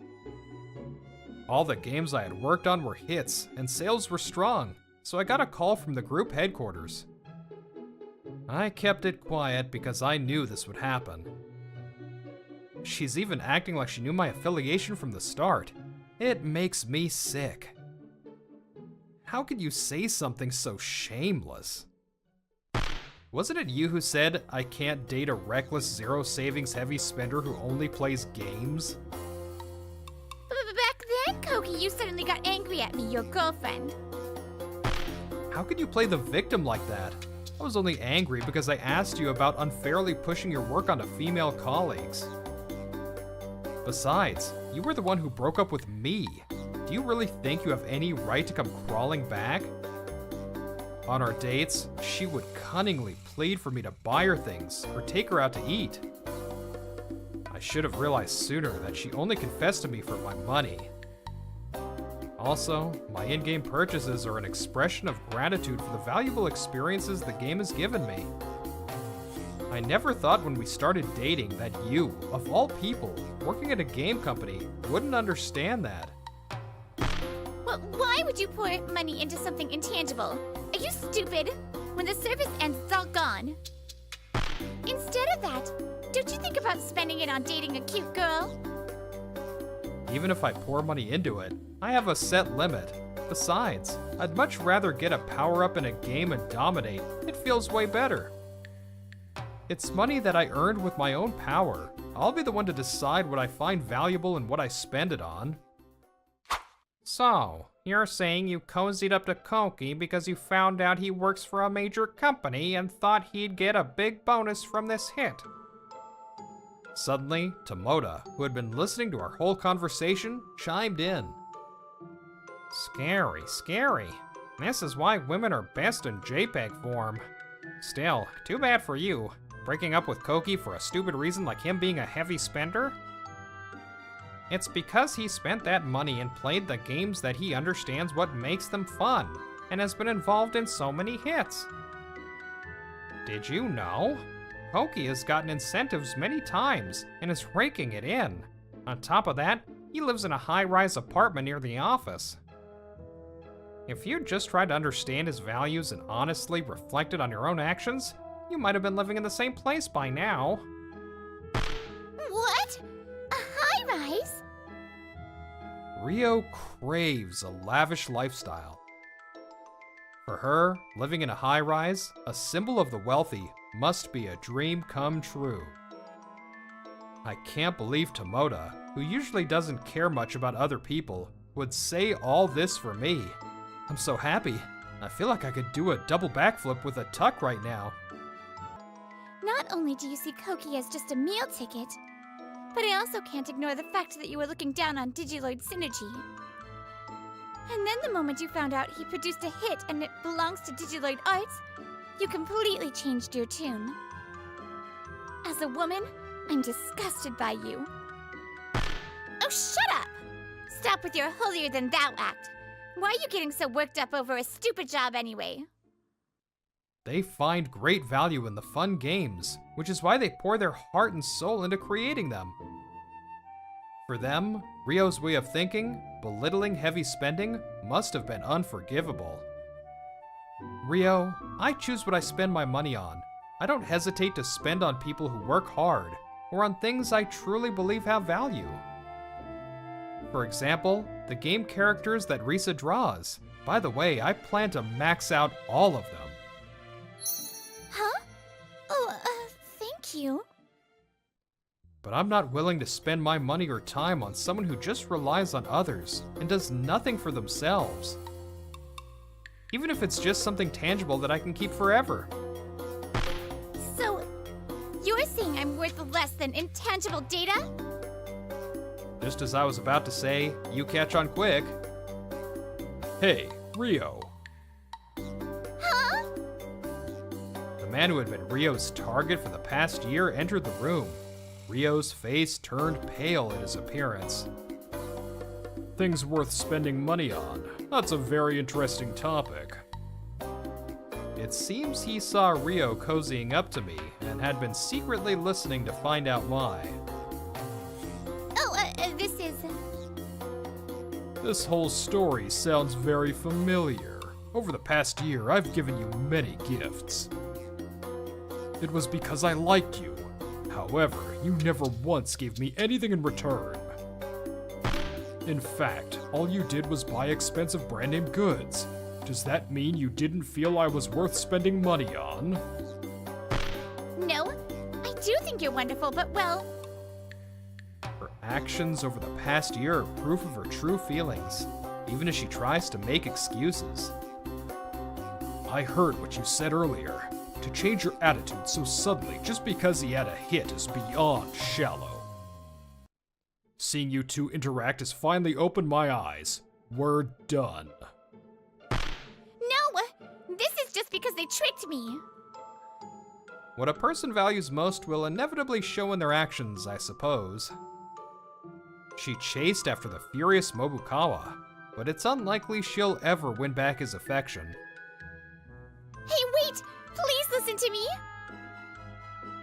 All the games I had worked on were hits, and sales were strong, so I got a call from the group headquarters. I kept it quiet because I knew this would happen. She's even acting like she knew my affiliation from the start. It makes me sick. How could you say something so shameless? Wasn't it you who said I can't date a reckless, zero savings heavy spender who only plays games? Back then, Koki, you suddenly got angry at me, your girlfriend. How could you play the victim like that? I was only angry because I asked you about unfairly pushing your work onto female colleagues. Besides, you were the one who broke up with me. Do you really think you have any right to come crawling back? On our dates, she would cunningly plead for me to buy her things or take her out to eat. I should have realized sooner that she only confessed to me for my money. Also, my in-game purchases are an expression of gratitude for the valuable experiences the game has given me. I never thought when we started dating that you, of all people, working at a game company, wouldn't understand that. Well, why would you pour money into something intangible? Are you stupid? When the service ends, it's all gone. Instead of that, don't you think about spending it on dating a cute girl? Even if I pour money into it, I have a set limit. Besides, I'd much rather get a power-up in a game and dominate. It feels way better. It's money that I earned with my own power. I'll be the one to decide what I find valuable and what I spend it on. So, you're saying you cozied up to Koki because you found out he works for a major company and thought he'd get a big bonus from this hit? Suddenly, Tomoda, who had been listening to our whole conversation, chimed in. Scary, scary. This is why women are best in JPEG form. Still, too bad for you. Breaking up with Koki for a stupid reason like him being a heavy spender? It's because he spent that money and played the games that he understands what makes them fun, and has been involved in so many hits. Did you know? Koki has gotten incentives many times and is raking it in. On top of that, he lives in a high-rise apartment near the office. If you just tried to understand his values and honestly reflected on your own actions, you might have been living in the same place by now. What? A high-rise? Rio craves a lavish lifestyle. For her, living in a high-rise, a symbol of the wealthy, must be a dream come true. I can't believe Tomoda, who usually doesn't care much about other people, would say all this for me. I'm so happy. I feel like I could do a double backflip with a tuck right now. Not only do you see Koki as just a meal ticket, but I also can't ignore the fact that you were looking down on Digiloid Synergy. And then the moment you found out he produced a hit and it belongs to Digiloid Arts, you completely changed your tune. As a woman, I'm disgusted by you. Oh, shut up! Stop with your holier-than-thou act. Why are you getting so worked up over a stupid job anyway? They find great value in the fun games, which is why they pour their heart and soul into creating them. For them, Rio's way of thinking, belittling heavy spending, must have been unforgivable. Rio, I choose what I spend my money on. I don't hesitate to spend on people who work hard, or on things I truly believe have value. For example, the game characters that Risa draws. By the way, I plan to max out all of them. Huh? Oh, thank you. But I'm not willing to spend my money or time on someone who just relies on others and does nothing for themselves. Even if it's just something tangible that I can keep forever. So, you're saying I'm worth less than intangible data? Just as I was about to say, you catch on quick. Hey, Rio. Huh? The man who had been Rio's target for the past year entered the room. Rio's face turned pale at his appearance. Things worth spending money on. That's a very interesting topic. It seems he saw Rio cozying up to me and had been secretly listening to find out why. This is... This whole story sounds very familiar. Over the past year, I've given you many gifts. It was because I liked you. However, you never once gave me anything in return. In fact, all you did was buy expensive brand name goods. Does that mean you didn't feel I was worth spending money on? No, I do think you're wonderful, but well... Her actions over the past year are proof of her true feelings, even as she tries to make excuses. I heard what you said earlier. To change your attitude so suddenly just because he had a hit is beyond shallow. Seeing you two interact has finally opened my eyes. We're done. No! This is just because they tricked me! What a person values most will inevitably show in their actions, I suppose. She chased after the furious Mobukawa, but it's unlikely she'll ever win back his affection. Hey, wait! Please listen to me!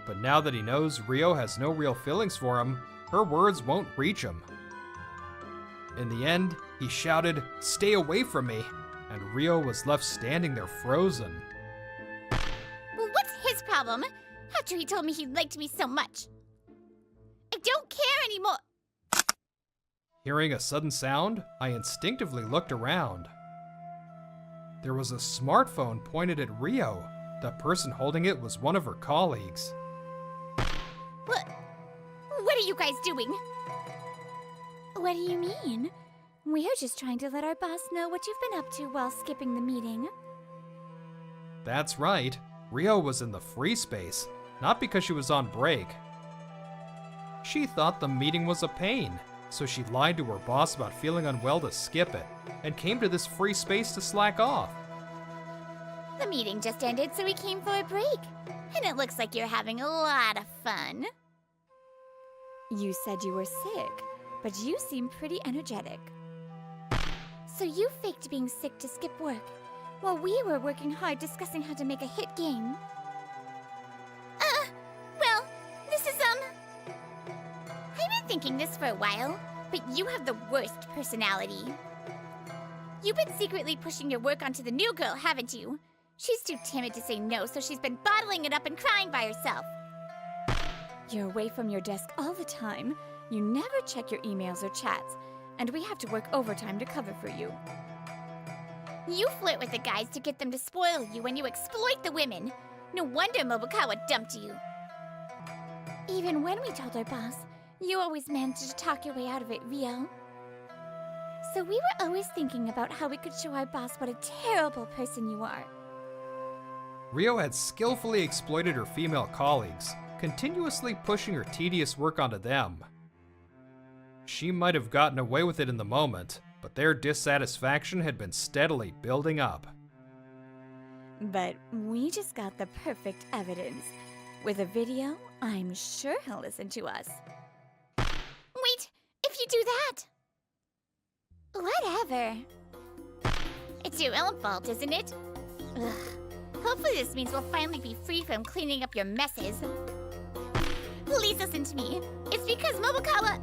But now that he knows Rio has no real feelings for him, her words won't reach him. In the end, he shouted, "Stay away from me!" and Rio was left standing there frozen. Well, what's his problem? After he told me he liked me so much. I don't care anymore! Hearing a sudden sound, I instinctively looked around. There was a smartphone pointed at Rio. The person holding it was one of her colleagues. What are you guys doing? What do you mean? We're just trying to let our boss know what you've been up to while skipping the meeting. That's right. Rio was in the free space, not because she was on break. She thought the meeting was a pain, so she lied to her boss about feeling unwell to skip it, and came to this free space to slack off. The meeting just ended, so we came for a break. And it looks like you're having a lot of fun. You said you were sick, but you seem pretty energetic. So you faked being sick to skip work, while we were working hard discussing how to make a hit game. Well, this is, I've been thinking this for a while, but you have the worst personality. You've been secretly pushing your work onto the new girl, haven't you? She's too timid to say no, so she's been bottling it up and crying by herself. You're away from your desk all the time. You never check your emails or chats, and we have to work overtime to cover for you. You flirt with the guys to get them to spoil you, and you exploit the women. No wonder Momokawa dumped you. Even when we told our boss, you always managed to talk your way out of it, Rio. So we were always thinking about how we could show our boss what a terrible person you are. Rio had skillfully exploited her female colleagues, continuously pushing her tedious work onto them. She might have gotten away with it in the moment, but their dissatisfaction had been steadily building up. But we just got the perfect evidence. With a video, I'm sure he'll listen to us. Wait, if you do that... Whatever. It's your own fault, isn't it? Ugh. Hopefully this means we'll finally be free from cleaning up your messes. Please listen to me. It's because Momokawa...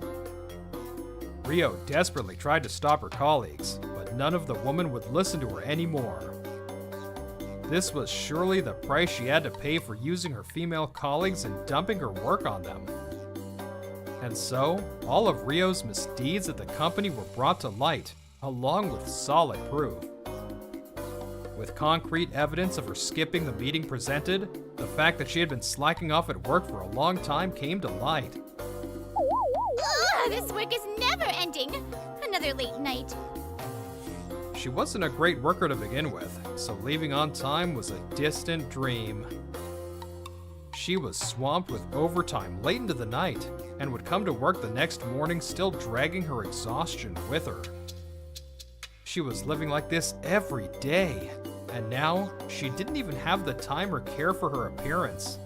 Rio desperately tried to stop her colleagues, but none of the women would listen to her anymore. This was surely the price she had to pay for using her female colleagues and dumping her work on them. And so, all of Rio's misdeeds at the company were brought to light, along with solid proof. With concrete evidence of her skipping the meeting presented, the fact that she had been slacking off at work for a long time came to light. Ugh, this work is never ending. Another late night. She wasn't a great worker to begin with, so leaving on time was a distant dream. She was swamped with overtime late into the night, and would come to work the next morning still dragging her exhaustion with her. She was living like this every day, and now she didn't even have the time or care for her appearance.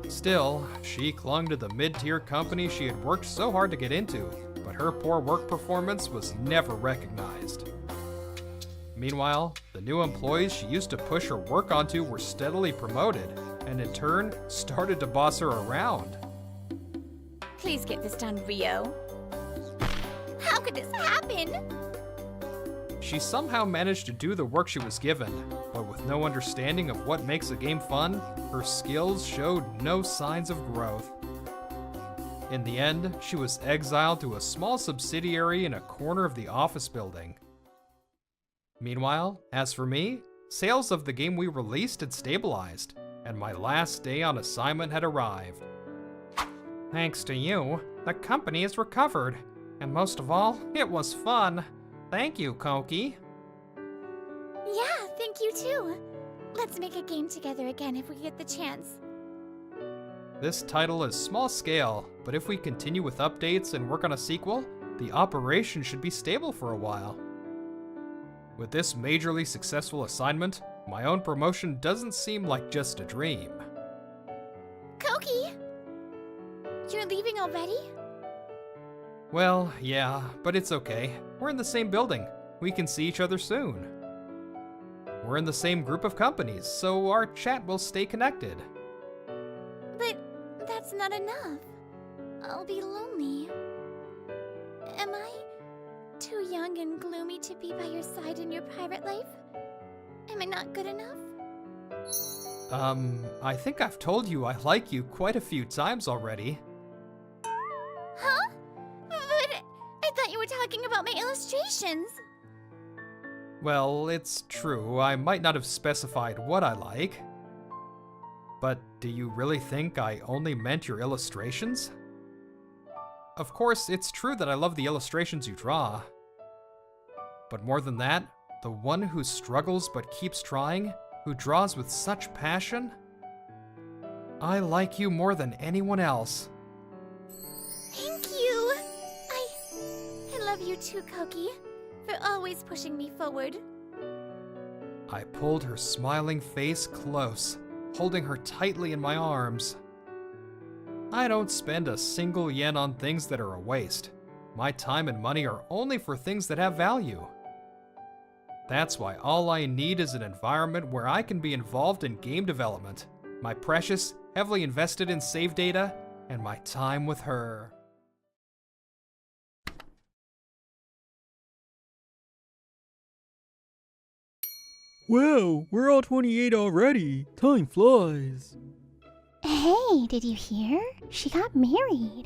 Still, she clung to the mid-tier company she had worked so hard to get into, but her poor work performance was never recognized. Meanwhile, the new employees she used to push her work onto were steadily promoted, and in turn, started to boss her around. Please get this done, Rio. How could this happen? She somehow managed to do the work she was given, but with no understanding of what makes a game fun, her skills showed no signs of growth. In the end, she was exiled to a small subsidiary in a corner of the office building. Meanwhile, as for me, sales of the game we released had stabilized, and my last day on assignment had arrived. Thanks to you, the company has recovered, and most of all, it was fun. Thank you, Koki. Yeah, thank you too. Let's make a game together again if we get the chance. This title is small scale, but if we continue with updates and work on a sequel, the operation should be stable for a while. With this majorly successful assignment, my own promotion doesn't seem like just a dream. Koki! You're leaving already? Well, yeah, but it's okay. We're in the same building. We can see each other soon. We're in the same group of companies, so our chat will stay connected. But that's not enough. I'll be lonely. Am I too young and gloomy to be by your side in your private life? Am I not good enough? I think I've told you I like you quite a few times already. Huh? But I thought you were talking about my illustrations. Well, it's true, I might not have specified what I like. But do you really think I only meant your illustrations? Of course, it's true that I love the illustrations you draw. But more than that, the one who struggles but keeps trying, who draws with such passion, I like you more than anyone else. Thank you. I love you too, Koki, for always pushing me forward. I pulled her smiling face close, holding her tightly in my arms. I don't spend a single yen on things that are a waste. My time and money are only for things that have value. That's why all I need is an environment where I can be involved in game development, my precious, heavily invested in save data, and my time with her. Wow, we're all 28 already. Time flies. Hey, did you hear? She got married.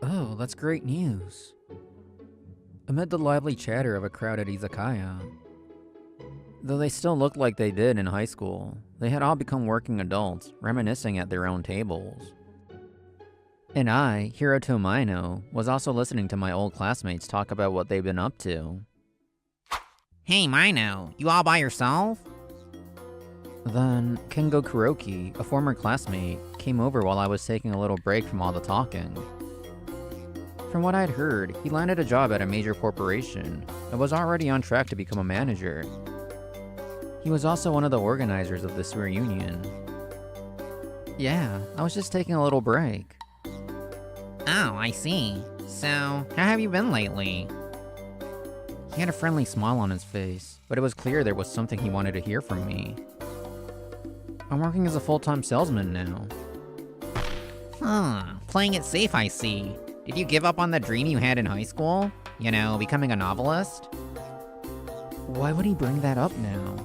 Oh, that's great news. Amid the lively chatter of a crowded izakaya. Though they still looked like they did in high school, they had all become working adults, reminiscing at their own tables. And I, Hiroto Maino, was also listening to my old classmates talk about what they've been up to. Hey, Mino, you all by yourself? Then, Kengo Kuroki, a former classmate, came over while I was taking a little break from all the talking. From what I'd heard, he landed a job at a major corporation and was already on track to become a manager. He was also one of the organizers of this reunion. Yeah, I was just taking a little break. Oh, I see. So, how have you been lately? He had a friendly smile on his face, but it was clear there was something he wanted to hear from me. I'm working as a full-time salesman now. Playing it safe, I see. Did you give up on the dream you had in high school? You know, becoming a novelist? Why would he bring that up now?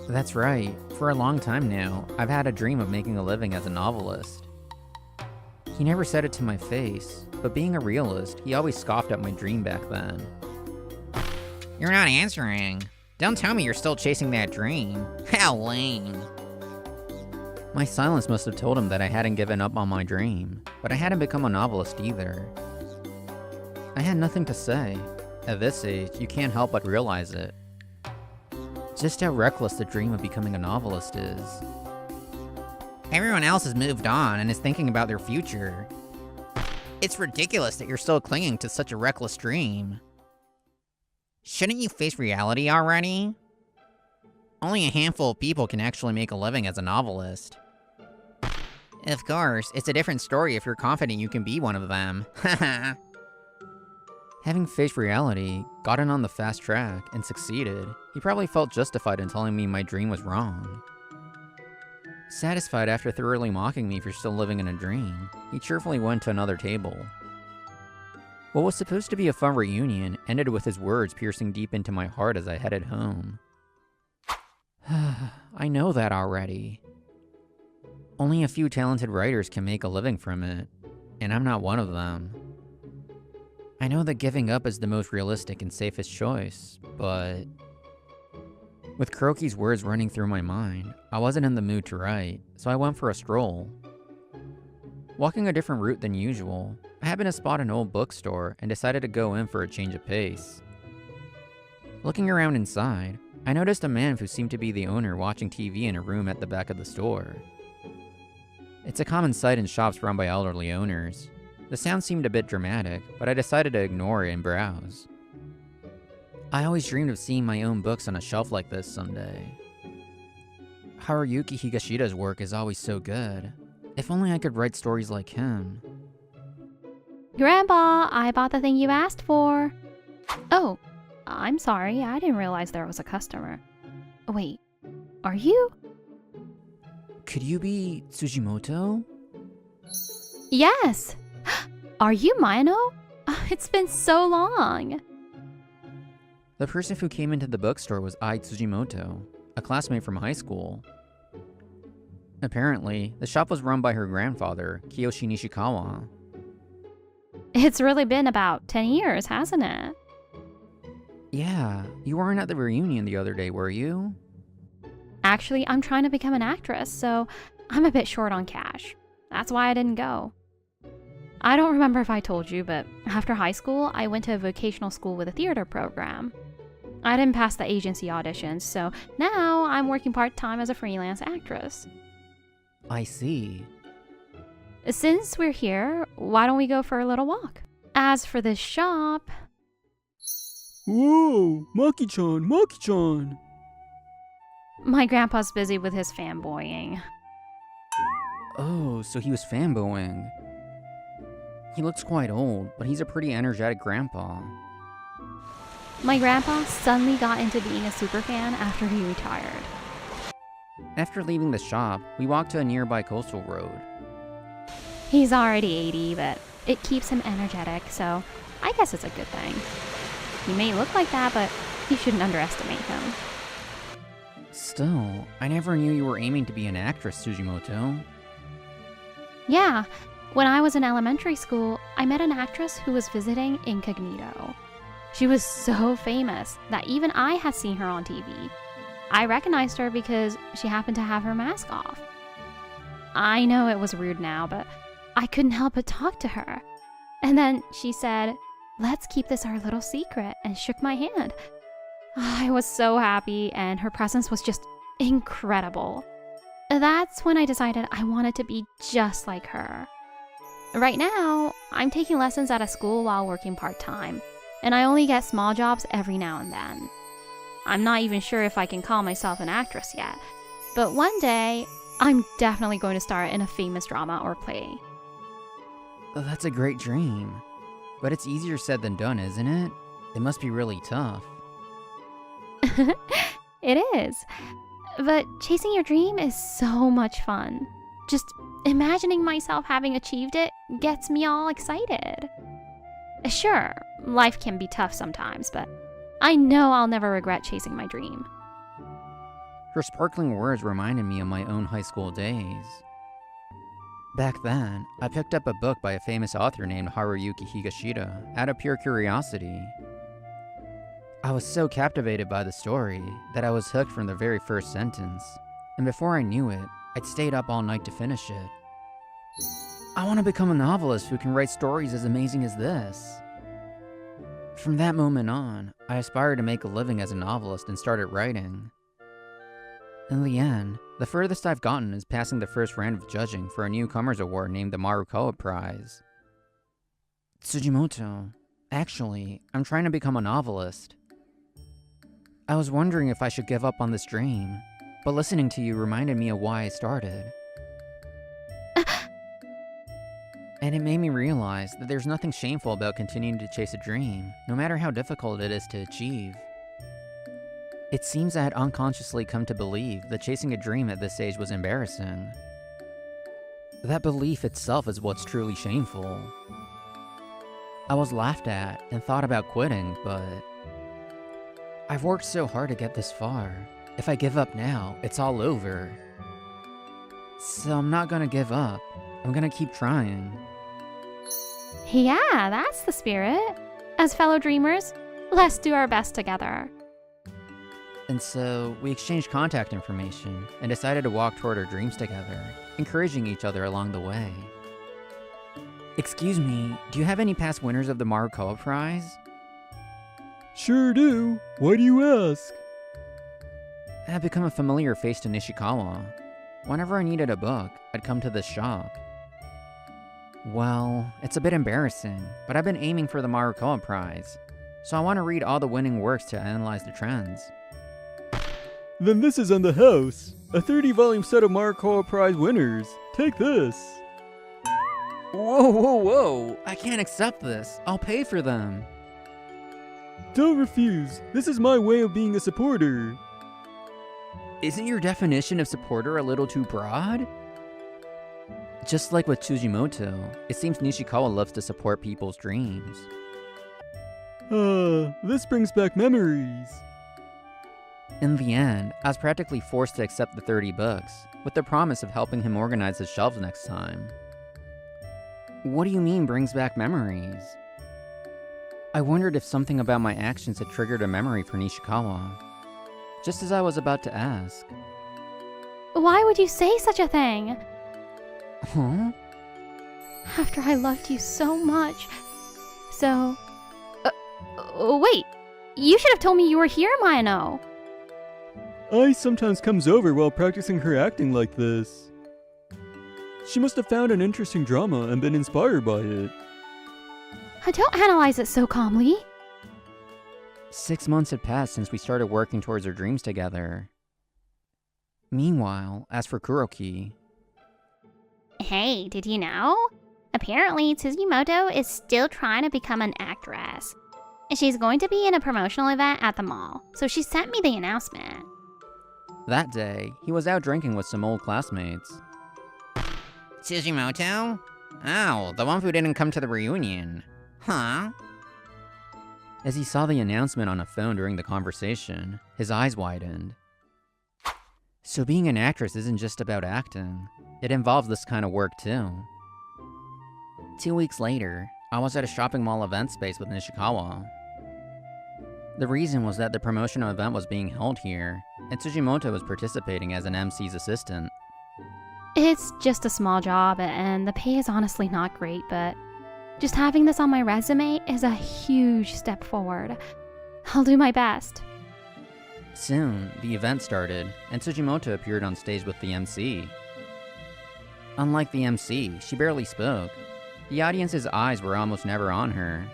That's right, for a long time now, I've had a dream of making a living as a novelist. He never said it to my face, but being a realist, he always scoffed at my dream back then. You're not answering. Don't tell me you're still chasing that dream. How lame. My silence must have told him that I hadn't given up on my dream, but I hadn't become a novelist either. I had nothing to say. At this age, you can't help but realize it. Just how reckless the dream of becoming a novelist is. Everyone else has moved on and is thinking about their future. It's ridiculous that you're still clinging to such a reckless dream. Shouldn't you face reality already? Only a handful of people can actually make a living as a novelist. Of course, it's a different story if you're confident you can be one of them. Haha. Having faced reality, gotten on the fast track, and succeeded, he probably felt justified in telling me my dream was wrong. Satisfied after thoroughly mocking me for still living in a dream, he cheerfully went to another table. What was supposed to be a fun reunion ended with his words piercing deep into my heart as I headed home. I know that already. Only a few talented writers can make a living from it, and I'm not one of them. I know that giving up is the most realistic and safest choice, but... With Kuroki's words running through my mind, I wasn't in the mood to write, so I went for a stroll. Walking a different route than usual, I happened to spot an old bookstore and decided to go in for a change of pace. Looking around inside, I noticed a man who seemed to be the owner watching TV in a room at the back of the store. It's a common sight in shops run by elderly owners. The sound seemed a bit dramatic, but I decided to ignore it and browse. I always dreamed of seeing my own books on a shelf like this someday. Haruyuki Higashida's work is always so good. If only I could write stories like him. Grandpa, I bought the thing you asked for. Oh, I'm sorry. I didn't realize there was a customer. Wait, are you? Could you be Tsujimoto? Yes. Are you Mino? It's been so long. The person who came into the bookstore was Ai Tsujimoto, a classmate from high school. Apparently, the shop was run by her grandfather, Kiyoshi Nishikawa. It's really been about 10 years, hasn't it? Yeah, you weren't at the reunion the other day, were you? Actually, I'm trying to become an actress, so I'm a bit short on cash. That's why I didn't go. I don't remember if I told you, but after high school, I went to a vocational school with a theater program. I didn't pass the agency auditions, so now I'm working part-time as a freelance actress. I see. Since we're here, why don't we go for a little walk? As for this shop... Whoa, Maki-chan, Maki-chan. My grandpa's busy with his fanboying. Oh, so he was fanboying. He looks quite old, but he's a pretty energetic grandpa. My grandpa suddenly got into being a superfan after he retired. After leaving the shop, we walked to a nearby coastal road. He's already 80, but it keeps him energetic, so I guess it's a good thing. He may look like that, but You shouldn't underestimate him. Still, I never knew you were aiming to be an actress, Tsujimoto. Yeah, when I was in elementary school, I met an actress who was visiting incognito. She was so famous that even I had seen her on TV. I recognized her because she happened to have her mask off. I know it was rude now, but I couldn't help but talk to her. And then she said, "Let's keep this our little secret," and shook my hand. I was so happy, and her presence was just incredible. That's when I decided I wanted to be just like her. Right now, I'm taking lessons at a school while working part-time, and I only get small jobs every now and then. I'm not even sure if I can call myself an actress yet, but one day, I'm definitely going to star in a famous drama or play. That's a great dream. But it's easier said than done, isn't it? It must be really tough. It is. But chasing your dream is so much fun. Just imagining myself having achieved it gets me all excited. Sure, life can be tough sometimes, but I know I'll never regret chasing my dream. Her sparkling words reminded me of my own high school days. Back then, I picked up a book by a famous author named Haruyuki Higashida out of pure curiosity. I was so captivated by the story that I was hooked from the very first sentence, and before I knew it, I'd stayed up all night to finish it. I want to become a novelist who can write stories as amazing as this. From that moment on, I aspired to make a living as a novelist and started writing. In the end, the furthest I've gotten is passing the first round of judging for a newcomers award named the Marukoa Prize. Tsujimoto, actually, I'm trying to become a novelist. I was wondering if I should give up on this dream, but listening to you reminded me of why I started. And it made me realize that there's nothing shameful about continuing to chase a dream, no matter how difficult it is to achieve. It seems I had unconsciously come to believe that chasing a dream at this age was embarrassing. That belief itself is what's truly shameful. I was laughed at and thought about quitting, but I've worked so hard to get this far. If I give up now, it's all over. So I'm not gonna give up. I'm gonna keep trying. Yeah, that's the spirit. As fellow dreamers, let's do our best together. And so we exchanged contact information and decided to walk toward our dreams together, encouraging each other along the way. Excuse me, do you have any past winners of the Marukoa Prize? Sure do. Why do you ask? I've become a familiar face to Nishikawa. Whenever I needed a book, I'd come to this shop. Well, it's a bit embarrassing, but I've been aiming for the Marukoa Prize, so I want to read all the winning works to analyze the trends. Then this is on the house. A 30-volume set of Marukoa Prize winners. Take this. Whoa, whoa, whoa! I can't accept this. I'll pay for them. Don't refuse. This is my way of being a supporter. Isn't your definition of supporter a little too broad? Just like with Tsujimoto, it seems Nishikawa loves to support people's dreams. This brings back memories. In the end, I was practically forced to accept the 30 books, with the promise of helping him organize his shelves next time. What do you mean brings back memories? I wondered if something about my actions had triggered a memory for Nishikawa, just as I was about to ask. Why would you say such a thing? Huh? After I loved you so much. So... wait, you should have told me you were here, Mayano. Ai sometimes comes over while practicing her acting like this. She must have found an interesting drama and been inspired by it. Don't analyze it so calmly. 6 months had passed since we started working towards our dreams together. Meanwhile, as for Kuroki... Hey, did you know? Apparently, Tsujimoto is still trying to become an actress. She's going to be in a promotional event at the mall, so she sent me the announcement. That day, he was out drinking with some old classmates. Tsujimoto? Oh, the one who didn't come to the reunion. Huh? As he saw the announcement on a phone during the conversation, his eyes widened. So being an actress isn't just about acting. It involves this kind of work too. 2 weeks later, I was at a shopping mall event space with Nishikawa. The reason was that the promotional event was being held here, and Tsujimoto was participating as an MC's assistant. It's just a small job, and the pay is honestly not great, but just having this on my resume is a huge step forward. I'll do my best. Soon, the event started, and Tsujimoto appeared on stage with the MC. Unlike the MC, she barely spoke. The audience's eyes were almost never on her.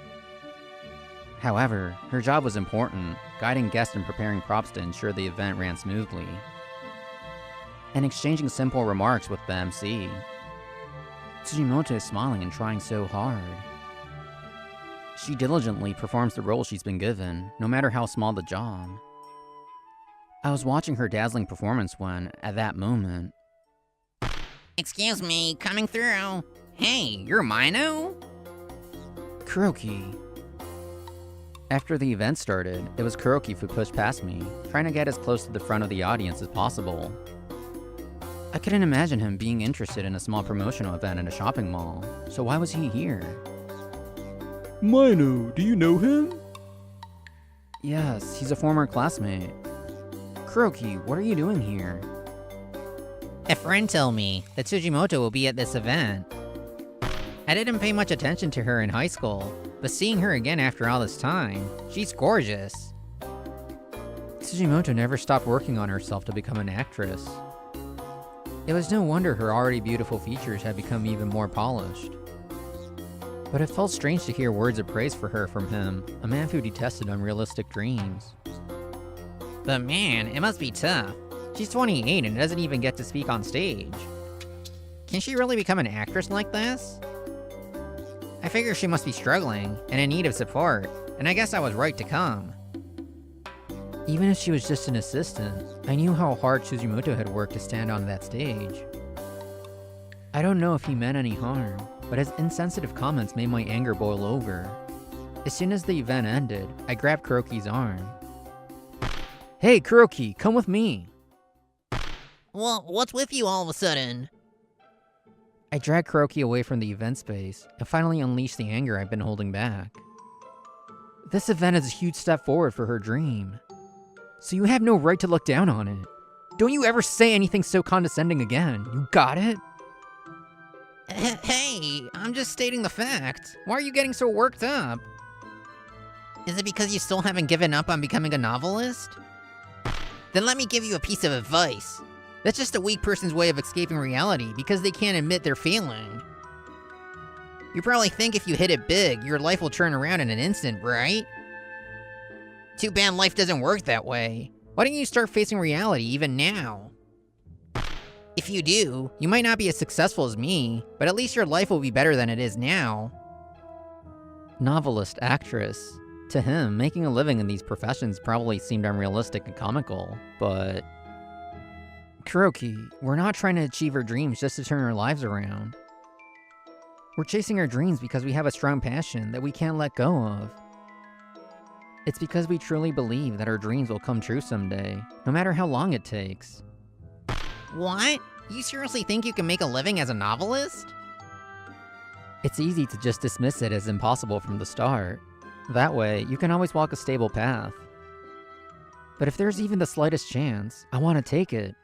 However, her job was important, guiding guests and preparing props to ensure the event ran smoothly, and exchanging simple remarks with the MC. Tsujimoto is smiling and trying so hard. She diligently performs the role she's been given, no matter how small the job. I was watching her dazzling performance when, at that moment, Excuse me, coming through. Hey, you're Mino? Kuroki. After the event started, it was Kuroki who pushed past me, trying to get as close to the front of the audience as possible. I couldn't imagine him being interested in a small promotional event in a shopping mall, so why was he here? Mino, do you know him? Yes, he's a former classmate. Kuroki, what are you doing here? A friend told me that Tsujimoto will be at this event. I didn't pay much attention to her in high school, but seeing her again after all this time, she's gorgeous. Tsujimoto never stopped working on herself to become an actress. It was no wonder her already beautiful features had become even more polished. But it felt strange to hear words of praise for her from him, a man who detested unrealistic dreams. But man, it must be tough. She's 28 and doesn't even get to speak on stage. Can she really become an actress like this? I figure she must be struggling and in need of support, and I guess I was right to come. Even if she was just an assistant, I knew how hard Tsujimoto had worked to stand on that stage. I don't know if he meant any harm, but his insensitive comments made my anger boil over. As soon as the event ended, I grabbed Kuroki's arm. Hey Kuroki, come with me! Well, what's with you all of a sudden? I dragged Kuroki away from the event space and finally unleashed the anger I've been holding back. This event is a huge step forward for her dream, so you have no right to look down on it. Don't you ever say anything so condescending again, you got it? Hey, I'm just stating the fact. Why are you getting so worked up? Is it because you still haven't given up on becoming a novelist? Then let me give you a piece of advice. That's just a weak person's way of escaping reality because they can't admit they're failing. You probably think if you hit it big, your life will turn around in an instant, right? Too bad life doesn't work that way. Why don't you start facing reality even now? If you do, you might not be as successful as me, but at least your life will be better than it is now. Novelist, actress. To him, making a living in these professions probably seemed unrealistic and comical, but... Kuroki, we're not trying to achieve our dreams just to turn our lives around. We're chasing our dreams because we have a strong passion that we can't let go of. It's because we truly believe that our dreams will come true someday, no matter how long it takes. What? You seriously think you can make a living as a novelist? It's easy to just dismiss it as impossible from the start. That way, you can always walk a stable path. But if there's even the slightest chance, I want to take it.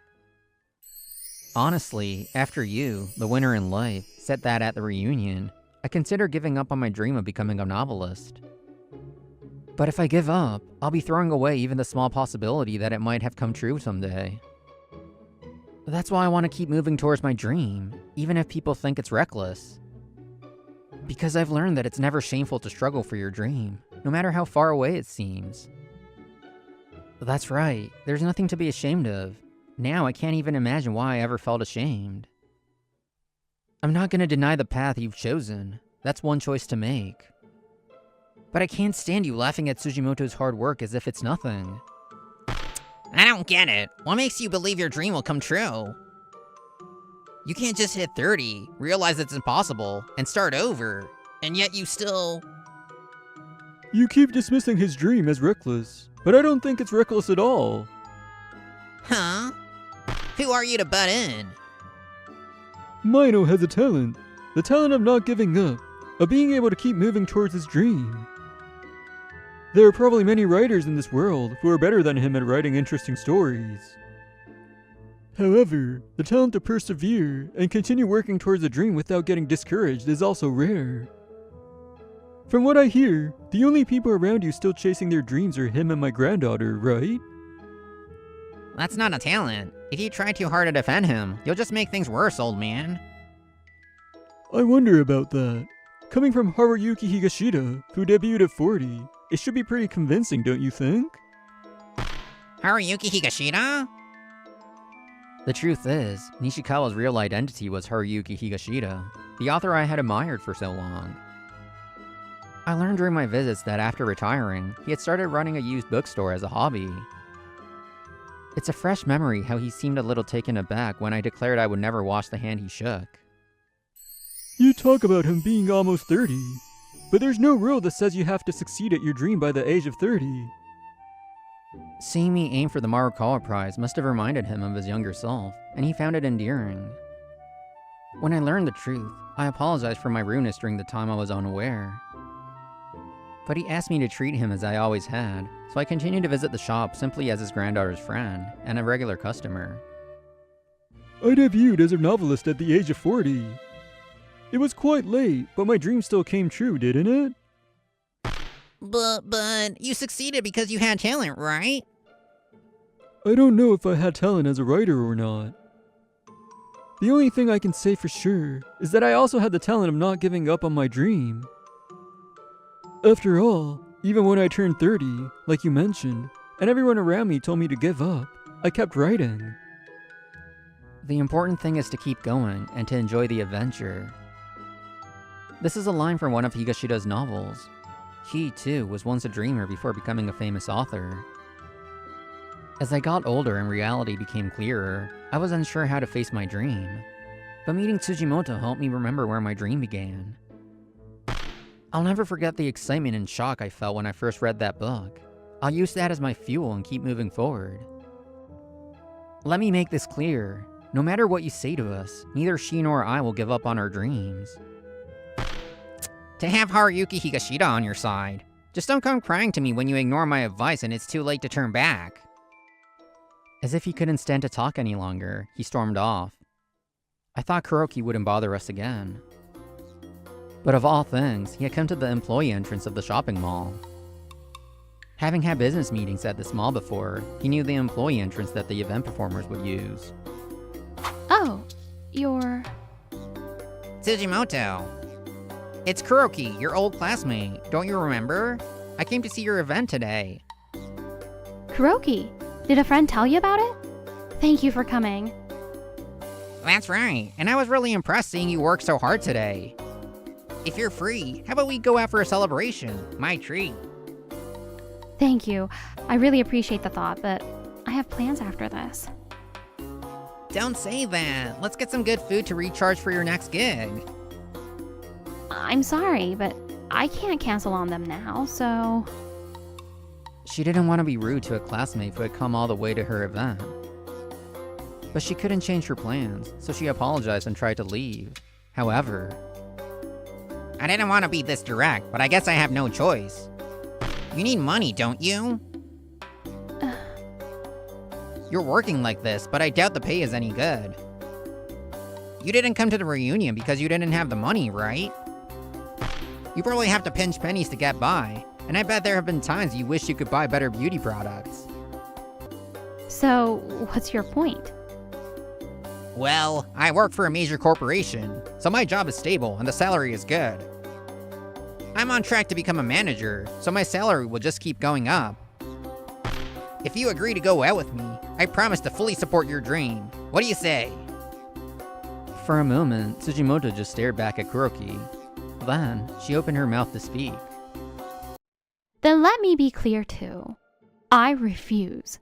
Honestly, after you, the winner in life, said that at the reunion, I consider giving up on my dream of becoming a novelist. But if I give up, I'll be throwing away even the small possibility that it might have come true someday. That's why I want to keep moving towards my dream, even if people think it's reckless. Because I've learned that it's never shameful to struggle for your dream, no matter how far away it seems. That's right, there's nothing to be ashamed of. Now I can't even imagine why I ever felt ashamed. I'm not gonna deny the path you've chosen. That's one choice to make. But I can't stand you laughing at Tsujimoto's hard work as if it's nothing. I don't get it. What makes you believe your dream will come true? You can't just hit 30, realize it's impossible, and start over, and yet you still... You keep dismissing his dream as reckless, but I don't think it's reckless at all. Huh? Who are you to butt in? Mino has a talent. The talent of not giving up, of being able to keep moving towards his dream. There are probably many writers in this world who are better than him at writing interesting stories. However, the talent to persevere and continue working towards a dream without getting discouraged is also rare. From what I hear, the only people around you still chasing their dreams are him and my granddaughter, right? That's not a talent. If you try too hard to defend him, you'll just make things worse, old man. I wonder about that. Coming from Haruyuki Higashida, who debuted at 40, it should be pretty convincing, don't you think? Haruyuki Higashida? The truth is, Nishikawa's real identity was Haruyuki Higashida, the author I had admired for so long. I learned during my visits that after retiring, he had started running a used bookstore as a hobby. It's a fresh memory how he seemed a little taken aback when I declared I would never wash the hand he shook. You talk about him being almost 30, but there's no rule that says you have to succeed at your dream by the age of 30. Seeing me aim for the Marukawa Prize must have reminded him of his younger self, and he found it endearing. When I learned the truth, I apologized for my rudeness during the time I was unaware. But he asked me to treat him as I always had, so I continued to visit the shop simply as his granddaughter's friend, and a regular customer. I debuted as a novelist at the age of 40. It was quite late, but my dream still came true, didn't it? But you succeeded because you had talent, right? I don't know if I had talent as a writer or not. The only thing I can say for sure is that I also had the talent of not giving up on my dream. After all, even when I turned 30, like you mentioned, and everyone around me told me to give up, I kept writing. The important thing is to keep going and to enjoy the adventure. This is a line from one of Higashida's novels. He, too, was once a dreamer before becoming a famous author. As I got older and reality became clearer, I was unsure how to face my dream. But meeting Tsujimoto helped me remember where my dream began. I'll never forget the excitement and shock I felt when I first read that book. I'll use that as my fuel and keep moving forward. Let me make this clear. No matter what you say to us, neither she nor I will give up on our dreams. To have Haruyuki Higashida on your side. Just don't come crying to me when you ignore my advice and it's too late to turn back. As if he couldn't stand to talk any longer, he stormed off. I thought Kuroki wouldn't bother us again. But of all things, he had come to the employee entrance of the shopping mall. Having had business meetings at this mall before, he knew the employee entrance that the event performers would use. Oh, you're... Tsujimoto. It's Kuroki, your old classmate. Don't you remember? I came to see your event today. Kuroki, did a friend tell you about it? Thank you for coming. That's right, and I was really impressed seeing you work so hard today. If you're free, how about we go out for a celebration? My treat. Thank you. I really appreciate the thought, but I have plans after this. Don't say that. Let's get some good food to recharge for your next gig. I'm sorry, but I can't cancel on them now, so... She didn't want to be rude to a classmate who had come all the way to her event. But she couldn't change her plans, so she apologized and tried to leave. However... I didn't want to be this direct, but I guess I have no choice. You need money, don't you? You're working like this, but I doubt the pay is any good. You didn't come to the reunion because you didn't have the money, right? You probably have to pinch pennies to get by, and I bet there have been times you wish you could buy better beauty products. So, what's your point? Well, I work for a major corporation, so my job is stable and the salary is good. I'm on track to become a manager, so my salary will just keep going up. If you agree to go out with me, I promise to fully support your dream. What do you say? For a moment, Tsujimoto just stared back at Kuroki. Then, she opened her mouth to speak. Then let me be clear too. I refuse.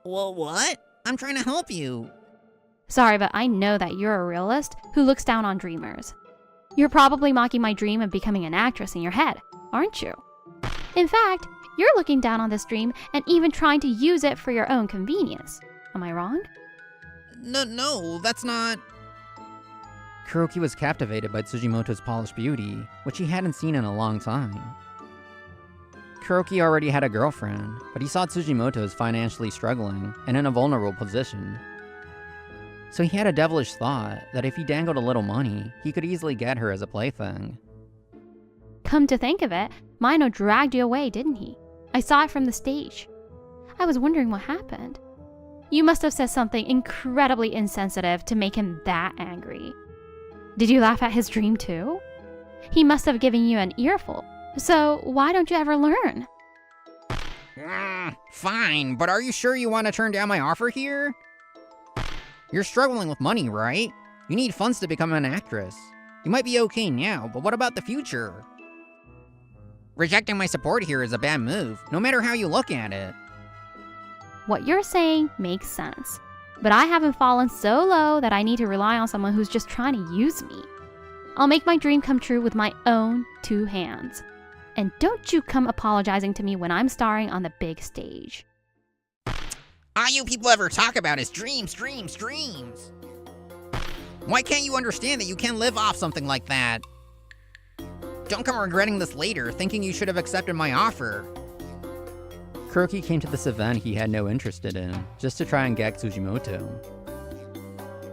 Well, what? I'm trying to help you. Sorry, but I know that you're a realist who looks down on dreamers. You're probably mocking my dream of becoming an actress in your head, aren't you? In fact, you're looking down on this dream and even trying to use it for your own convenience. Am I wrong? No, that's not... Kuroki was captivated by Tsujimoto's polished beauty, which he hadn't seen in a long time. Kuroki already had a girlfriend, but he saw Tsujimoto as financially struggling and in a vulnerable position. So he had a devilish thought that if he dangled a little money, he could easily get her as a plaything. Come to think of it, Mino dragged you away, didn't he? I saw it from the stage. I was wondering what happened. You must have said something incredibly insensitive to make him that angry. Did you laugh at his dream too? He must have given you an earful. So why don't you ever learn? Fine, but are you sure you want to turn down my offer here? You're struggling with money, right? You need funds to become an actress. You might be okay now, but what about the future? Rejecting my support here is a bad move, no matter how you look at it. What you're saying makes sense. But I haven't fallen so low that I need to rely on someone who's just trying to use me. I'll make my dream come true with my own 2 hands. And don't you come apologizing to me when I'm starring on the big stage. All you people ever talk about is dreams. Why can't you understand that you can live off something like that? Don't come regretting this later, thinking you should have accepted my offer. Kuroki came to this event he had no interest in, just to try and gag Tsujimoto.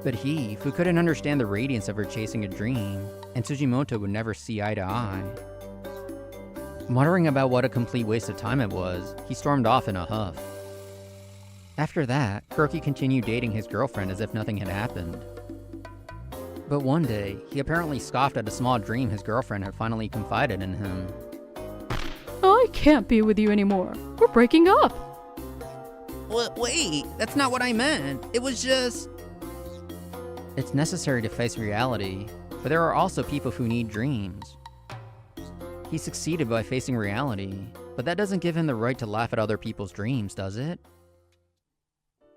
But he, who couldn't understand the radiance of her chasing a dream, and Tsujimoto would never see eye to eye. Muttering about what a complete waste of time it was, he stormed off in a huff. After that, Kuroki continued dating his girlfriend as if nothing had happened. But one day, he apparently scoffed at a small dream his girlfriend had finally confided in him. I can't be with you anymore. We're breaking up. Wait, that's not what I meant. It was just... It's necessary to face reality, but there are also people who need dreams. He succeeded by facing reality, but that doesn't give him the right to laugh at other people's dreams, does it?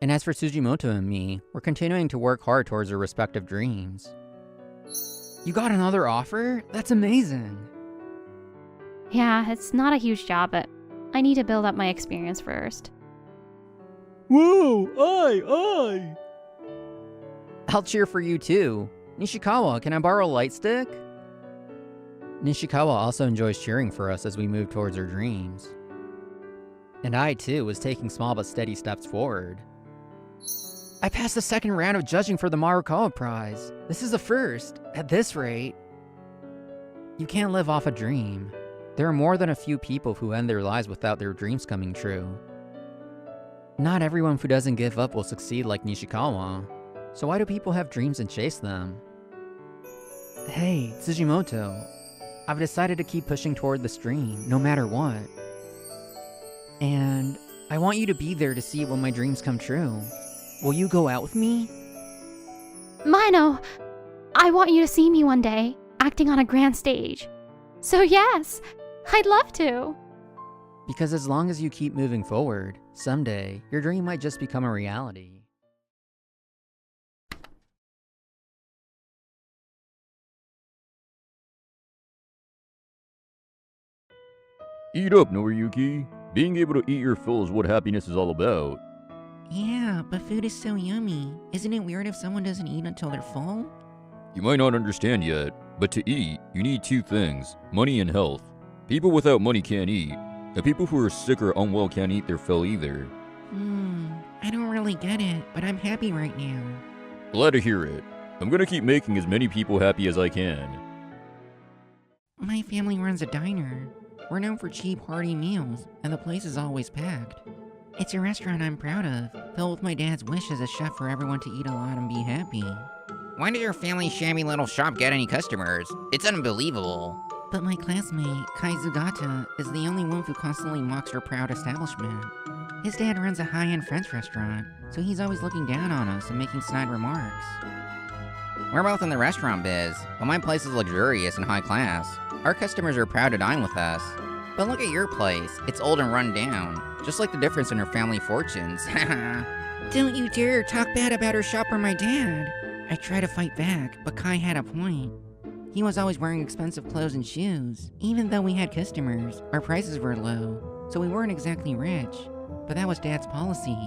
And as for Tsujimoto and me, we're continuing to work hard towards our respective dreams. You got another offer? That's amazing! Yeah, it's not a huge job, but I need to build up my experience first. Whoa, aye! I'll cheer for you too. Nishikawa, can I borrow a light stick? Nishikawa also enjoys cheering for us as we move towards our dreams. And I too was taking small but steady steps forward. I passed the second round of judging for the Marukawa prize. This is a first, at this rate. You can't live off a dream. There are more than a few people who end their lives without their dreams coming true. Not everyone who doesn't give up will succeed like Nishikawa. So why do people have dreams and chase them? Hey, Tsujimoto. I've decided to keep pushing toward this dream, no matter what. And I want you to be there to see it when my dreams come true. Will you go out with me? Mino, I want you to see me one day, acting on a grand stage. So yes, I'd love to. Because as long as you keep moving forward, someday, your dream might just become a reality. Eat up, Noriyuki. Being able to eat your fill is what happiness is all about. Yeah, but food is so yummy. Isn't it weird if someone doesn't eat until they're full? You might not understand yet, but to eat, you need 2 things, money and health. People without money can't eat, and people who are sick or unwell can't eat their fill either. I don't really get it, but I'm happy right now. Glad to hear it. I'm gonna keep making as many people happy as I can. My family runs a diner. We're known for cheap, hearty meals, and the place is always packed. It's a restaurant I'm proud of, filled with my dad's wish as a chef for everyone to eat a lot and be happy. Why does your family's shabby little shop get any customers? It's unbelievable. But my classmate, Kai Zugata, is the only one who constantly mocks her proud establishment. His dad runs a high-end French restaurant, so he's always looking down on us and making snide remarks. We're both in the restaurant biz, but my place is luxurious and high class. Our customers are proud to dine with us. But look at your place. It's old and run down, just like the difference in her family fortunes. Don't you dare talk bad about her shop or my dad. I tried to fight back, but Kai had a point. He was always wearing expensive clothes and shoes. Even though we had customers, our prices were low, so we weren't exactly rich. But that was Dad's policy.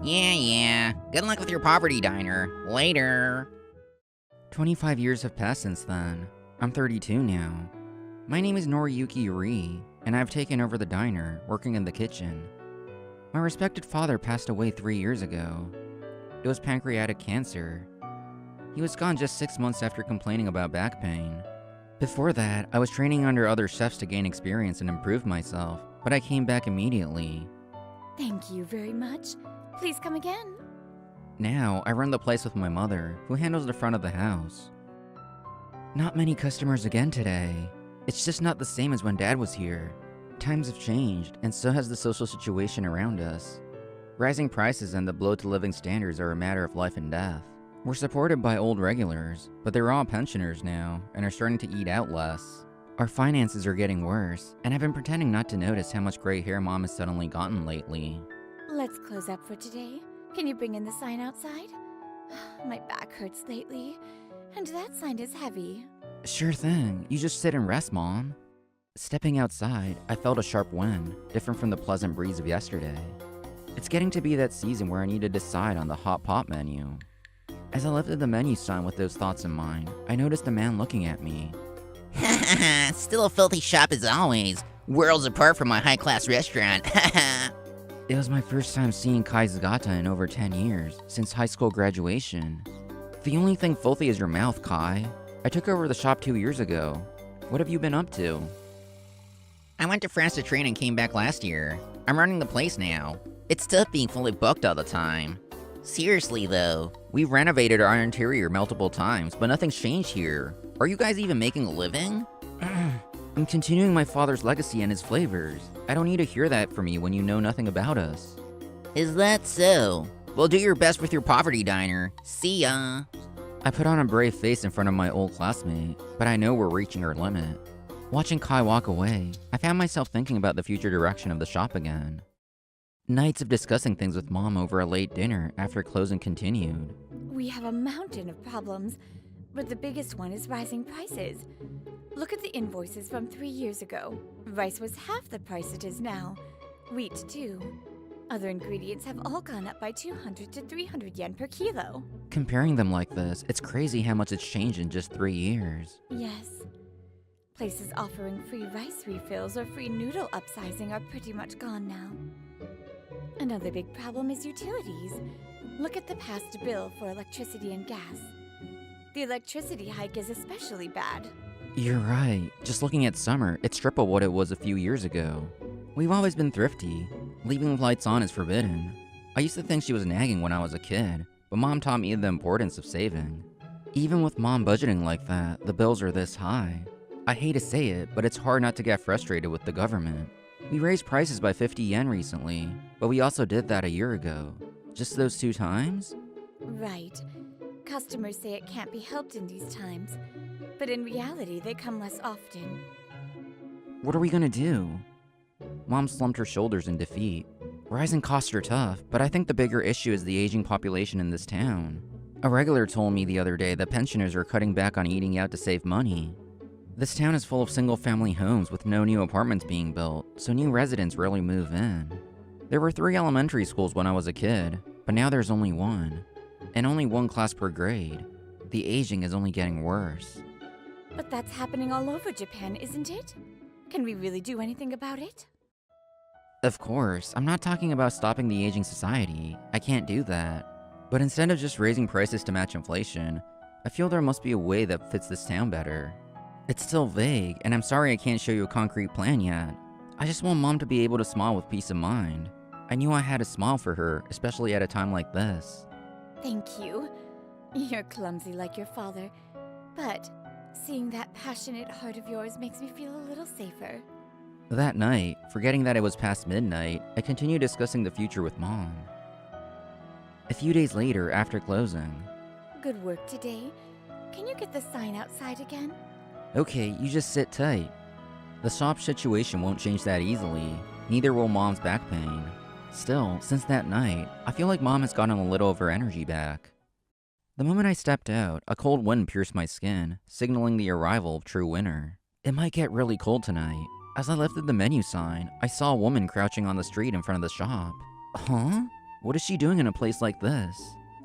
Yeah. Good luck with your poverty diner. Later. 25 years have passed since then. I'm 32 now. My name is Noriyuki Yuri, and I've taken over the diner, working in the kitchen. My respected father passed away 3 years ago. It was pancreatic cancer. He was gone just 6 months after complaining about back pain. Before that, I was training under other chefs to gain experience and improve myself, but I came back immediately. Thank you very much. Please come again. Now, I run the place with my mother, who handles the front of the house. Not many customers again today. It's just not the same as when Dad was here. Times have changed, and so has the social situation around us. Rising prices and the blow to living standards are a matter of life and death. We're supported by old regulars, but they're all pensioners now, and are starting to eat out less. Our finances are getting worse, and I've been pretending not to notice how much gray hair Mom has suddenly gotten lately. Let's close up for today. Can you bring in the sign outside? My back hurts lately, and that sign is heavy. Sure thing, you just sit and rest, Mom. Stepping outside, I felt a sharp wind, different from the pleasant breeze of yesterday. It's getting to be that season where I need to decide on the hot pot menu. As I lifted the menu sign with those thoughts in mind, I noticed a man looking at me. Still a filthy shop as always. Worlds apart from my high-class restaurant. It was my first time seeing Kai Zagata in over 10 years, since high school graduation. The only thing filthy is your mouth, Kai. I took over the shop 2 years ago. What have you been up to? I went to France to train and came back last year. I'm running the place now. It's tough being fully booked all the time. Seriously though, We've renovated our interior multiple times, but nothing's changed here. are you guys even making a living? I'm continuing my father's legacy and his flavors. I don't need to hear that from you when you know nothing about us. Is that so? Well, do your best with your poverty diner. See ya. I put on a brave face in front of my old classmate, but I know we're reaching our limit. Watching Kai walk away, I found myself thinking about the future direction of the shop again. Nights of discussing things with Mom over a late dinner after closing continued. We have a mountain of problems, but the biggest one is rising prices. Look at the invoices from 3 years ago. Rice was half the price it is now. Wheat, too. Other ingredients have all gone up by 200 to 300 yen per kilo. Comparing them like this, it's crazy how much it's changed in just 3 years. Yes. Places offering free rice refills or free noodle upsizing are pretty much gone now. Another big problem is utilities. Look at the past bill for electricity and gas. The electricity hike is especially bad. You're right. Just looking at summer, it's triple what it was a few years ago. We've always been thrifty. Leaving lights on is forbidden. I used to think she was nagging when I was a kid, but Mom taught me the importance of saving. Even with Mom budgeting like that, the bills are this high. I hate to say it, but it's hard not to get frustrated with the government. We raised prices by 50 yen recently, but we also did that a year ago. Just those 2 times? Right. Customers say it can't be helped in these times, but in reality, they come less often. What are we gonna do? Mom slumped her shoulders in defeat. Rising costs are tough, but I think the bigger issue is the aging population in this town. A regular told me the other day that pensioners are cutting back on eating out to save money. This town is full of single-family homes with no new apartments being built, so new residents rarely move in. There were 3 elementary schools when I was a kid, but now there's only 1. And only 1 class per grade. The aging is only getting worse. But that's happening all over Japan, isn't it? Can we really do anything about it? Of course, I'm not talking about stopping the aging society. I can't do that. But instead of just raising prices to match inflation, I feel there must be a way that fits this town better. It's still vague, and I'm sorry I can't show you a concrete plan yet. I just want Mom to be able to smile with peace of mind. I knew I had a smile for her, especially at a time like this. Thank you. You're clumsy like your father, but seeing that passionate heart of yours makes me feel a little safer. That night, forgetting that it was past midnight, I continued discussing the future with Mom. A few days later, after closing. Good work today. Can you get the sign outside again? Okay, you just sit tight. The shop situation won't change that easily, neither will Mom's back pain. Still, since that night, I feel like Mom has gotten a little of her energy back. The moment I stepped out, a cold wind pierced my skin, signaling the arrival of true winter. It might get really cold tonight. As I lifted the menu sign, I saw a woman crouching on the street in front of the shop. Huh? What is she doing in a place like this?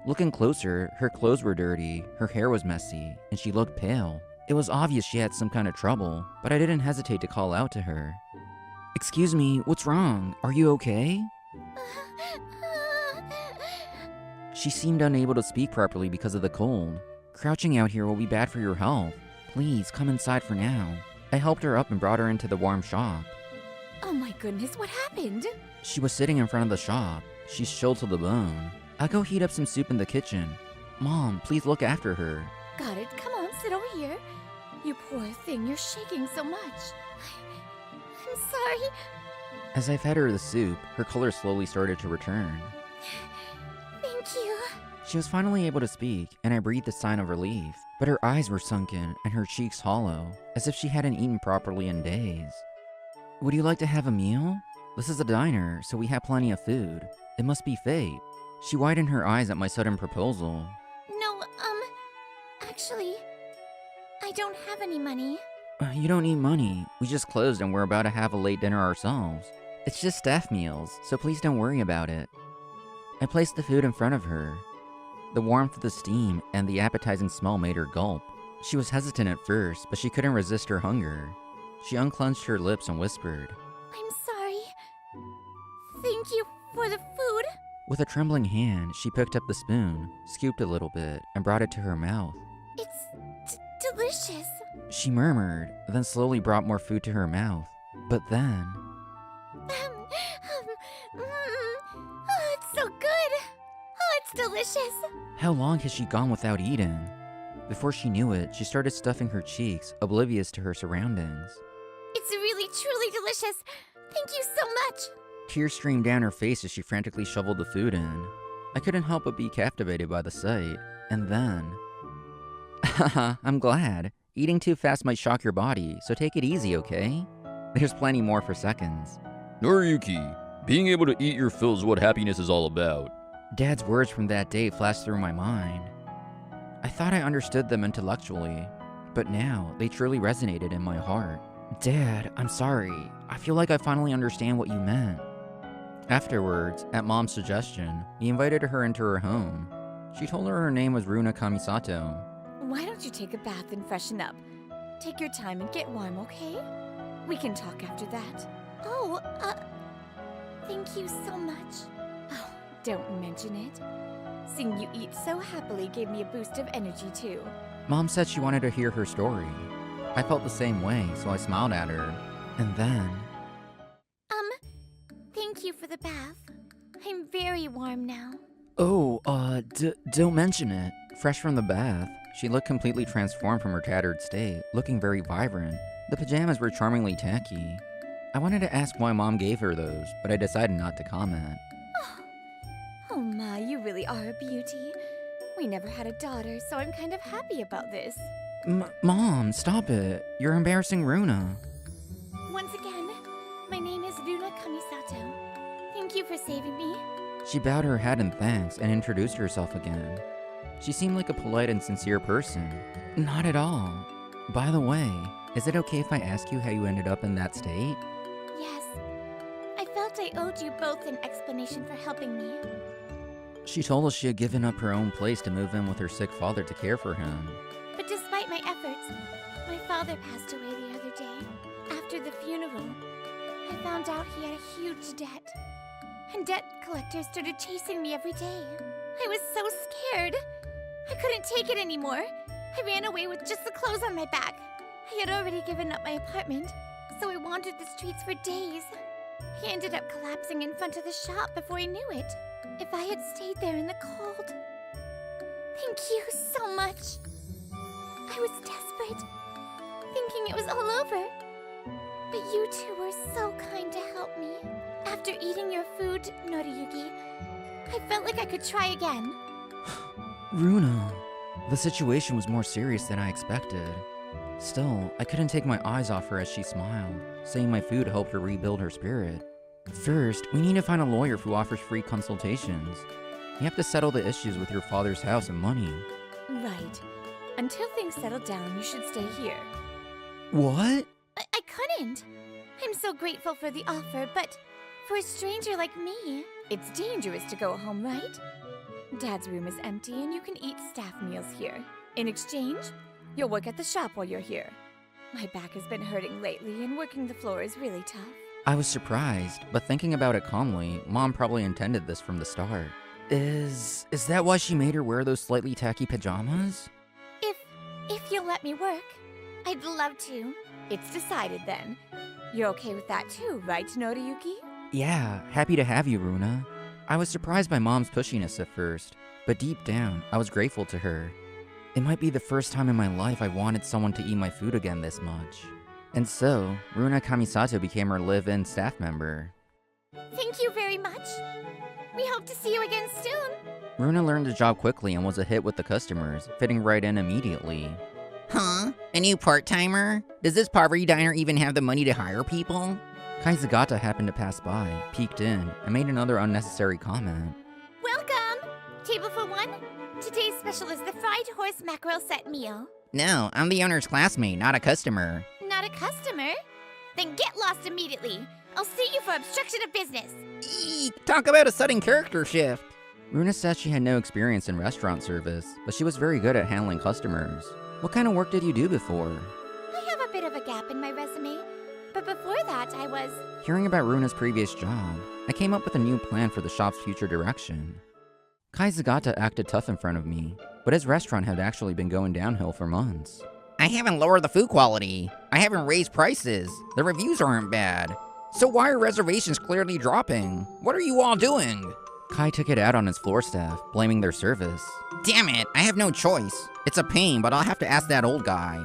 Looking closer, her clothes were dirty, her hair was messy, and she looked pale. It was obvious she had some kind of trouble, but I didn't hesitate to call out to her. Excuse me, what's wrong? Are you okay? She seemed unable to speak properly because of the cold. Crouching out here will be bad for your health. Please, come inside for now. I helped her up and brought her into the warm shop. Oh my goodness, what happened? She was sitting in front of the shop. She's chilled to the bone. I'll go heat up some soup in the kitchen. Mom, please look after her. Got it. Come on, sit over here. You poor thing, you're shaking so much. I'm sorry. As I fed her the soup, her color slowly started to return. Thank you. She was finally able to speak, and I breathed a sign of relief, but her eyes were sunken and her cheeks hollow, as if she hadn't eaten properly in days. Would you like to have a meal? This is a diner, so we have plenty of food. It must be fate. She widened her eyes at my sudden proposal. No, actually, I don't have any money. You don't need money. We just closed and we're about to have a late dinner ourselves. It's just staff meals, so please don't worry about it. I placed the food in front of her. The warmth of the steam and the appetizing smell made her gulp. She was hesitant at first, but she couldn't resist her hunger. She unclenched her lips and whispered, I'm sorry. Thank you for the food. With a trembling hand, she picked up the spoon, scooped a little bit, and brought it to her mouth. It's delicious. She murmured, then slowly brought more food to her mouth. But then... Oh, it's so good. Oh, it's delicious. How long has she gone without eating? Before she knew it, she started stuffing her cheeks, oblivious to her surroundings. It's really, truly delicious. Thank you so much. Tears streamed down her face as she frantically shoveled the food in. I couldn't help but be captivated by the sight. And then... Haha, I'm glad. Eating too fast might shock your body, so take it easy, okay? There's plenty more for seconds. Noriyuki, being able to eat your fill is what happiness is all about. Dad's words from that day flashed through my mind. I thought I understood them intellectually, but now they truly resonated in my heart. Dad, I'm sorry. I feel like I finally understand what you meant. Afterwards, at Mom's suggestion, he invited her into her home. She told her name was Runa Kamisato. Why don't you take a bath and freshen up? Take your time and get warm, okay? We can talk after that. Oh, thank you so much. Oh, don't mention it. Seeing you eat so happily gave me a boost of energy, too. Mom said she wanted to hear her story. I felt the same way, so I smiled at her. And then... Thank you for the bath. I'm very warm now. Oh, don't mention it. Fresh from the bath, she looked completely transformed from her tattered state, looking very vibrant. The pajamas were charmingly tacky. I wanted to ask why Mom gave her those, but I decided not to comment. Oh my, you really are a beauty. We never had a daughter, so I'm kind of happy about this. Mom, stop it. You're embarrassing Runa. Once again, my name is Runa Kamisato. Thank you for saving me. She bowed her head in thanks and introduced herself again. She seemed like a polite and sincere person. Not at all. By the way, is it okay if I ask you how you ended up in that state? Yes. I felt I owed you both an explanation for helping me. She told us she had given up her own place to move in with her sick father to care for him. But despite my efforts, my father passed away the other day. After the funeral, I found out he had a huge debt. And debt collectors started chasing me every day. I was so scared. I couldn't take it anymore. I ran away with just the clothes on my back. I had already given up my apartment, so I wandered the streets for days. I ended up collapsing in front of the shop before I knew it. If I had stayed there in the cold. Thank you so much. I was desperate, thinking it was all over. But you two were so kind to help me. After eating your food, Noriyuki, I felt like I could try again. Runa, the situation was more serious than I expected. Still, I couldn't take my eyes off her as she smiled, saying my food helped her rebuild her spirit. First, we need to find a lawyer who offers free consultations. You have to settle the issues with your father's house and money. Right. Until things settle down, you should stay here. What? I couldn't. I'm so grateful for the offer, but for a stranger like me, it's dangerous to go home, right? Dad's room is empty and you can eat staff meals here. In exchange, you'll work at the shop while you're here. My back has been hurting lately and working the floor is really tough. I was surprised, but thinking about it calmly, Mom probably intended this from the start. Is that why she made her wear those slightly tacky pajamas? If you'll let me work, I'd love to. It's decided then. You're okay with that too, right, Noriyuki? Yeah, happy to have you, Runa. I was surprised by Mom's pushiness at first, but deep down, I was grateful to her. It might be the first time in my life I wanted someone to eat my food again this much. And so, Runa Kamisato became her live-in staff member. Thank you very much. We hope to see you again soon. Runa learned the job quickly and was a hit with the customers, fitting right in immediately. Huh? A new part-timer? Does this poverty diner even have the money to hire people? Kai Zagata happened to pass by, peeked in, and made another unnecessary comment. Welcome! Table for one. Today's special is the fried horse mackerel set meal. No, I'm the owner's classmate, not a customer. Not a customer? Then get lost immediately. I'll see you for obstruction of business. Eek, talk about a sudden character shift. Runa said she had no experience in restaurant service, but she was very good at handling customers. What kind of work did you do before? I have a bit of a gap in my resume, but before that I was... Hearing about Runa's previous job, I came up with a new plan for the shop's future direction. Kai Zagata acted tough in front of me, but his restaurant had actually been going downhill for months. I haven't lowered the food quality. I haven't raised prices. The reviews aren't bad. So why are reservations clearly dropping? What are you all doing? Kai took it out on his floor staff, blaming their service. Damn it, I have no choice. It's a pain, but I'll have to ask that old guy.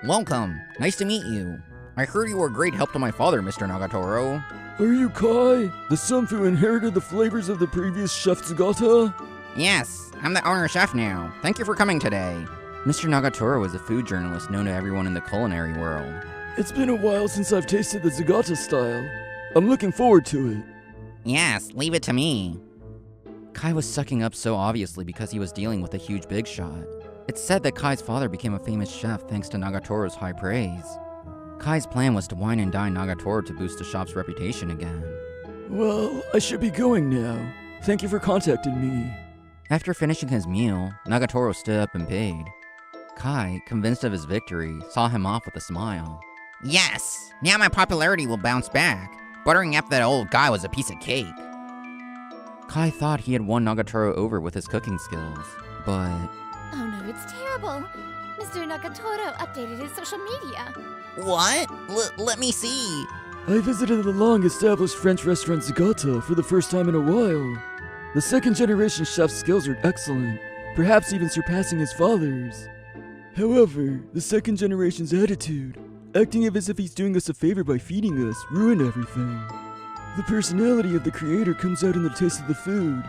Welcome. Nice to meet you. I heard you were a great help to my father, Mr. Nagatoro. Are you Kai, the son who inherited the flavors of the previous Chef Zagata? Yes, I'm the owner chef now. Thank you for coming today. Mr. Nagatoro was a food journalist known to everyone in the culinary world. It's been a while since I've tasted the Zagata style. I'm looking forward to it. Yes, leave it to me. Kai was sucking up so obviously because he was dealing with a huge big shot. It's said that Kai's father became a famous chef thanks to Nagatoro's high praise. Kai's plan was to wine and dine Nagatoro to boost the shop's reputation again. Well, I should be going now. Thank you for contacting me. After finishing his meal, Nagatoro stood up and paid. Kai, convinced of his victory, saw him off with a smile. Yes, now my popularity will bounce back. Buttering up that old guy was a piece of cake. Kai thought he had won Nagatoro over with his cooking skills, but... Oh no, it's terrible. Mr. Nagatoro updated his social media. What? Let me see. I visited the long-established French restaurant Zagata for the first time in a while. The second-generation chef's skills are excellent, perhaps even surpassing his father's. However, the second generation's attitude, acting as if he's doing us a favor by feeding us, ruined everything. The personality of the creator comes out in the taste of the food.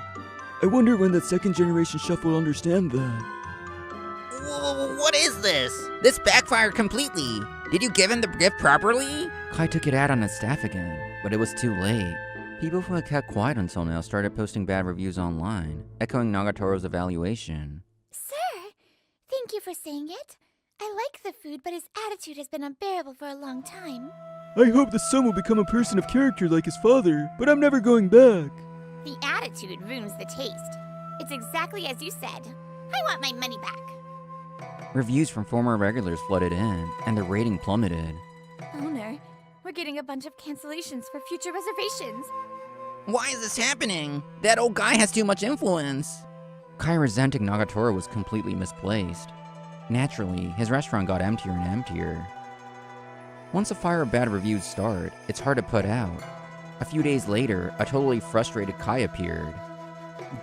I wonder when that second-generation chef will understand that. What is this? This backfired completely. Did you give him the gift properly? Kai took it out on his staff again, but it was too late. People who had kept quiet until now started posting bad reviews online, echoing Nagatoro's evaluation. Sir, thank you for saying it. I like the food, but his attitude has been unbearable for a long time. I hope the son will become a person of character like his father, but I'm never going back. The attitude ruins the taste. It's exactly as you said. I want my money back. Reviews from former regulars flooded in, and the rating plummeted. Owner, we're getting a bunch of cancellations for future reservations. Why is this happening? That old guy has too much influence. Kai resenting Nagatoro was completely misplaced. Naturally, his restaurant got emptier and emptier. Once a fire of bad reviews start, it's hard to put out. A few days later, a totally frustrated Kai appeared.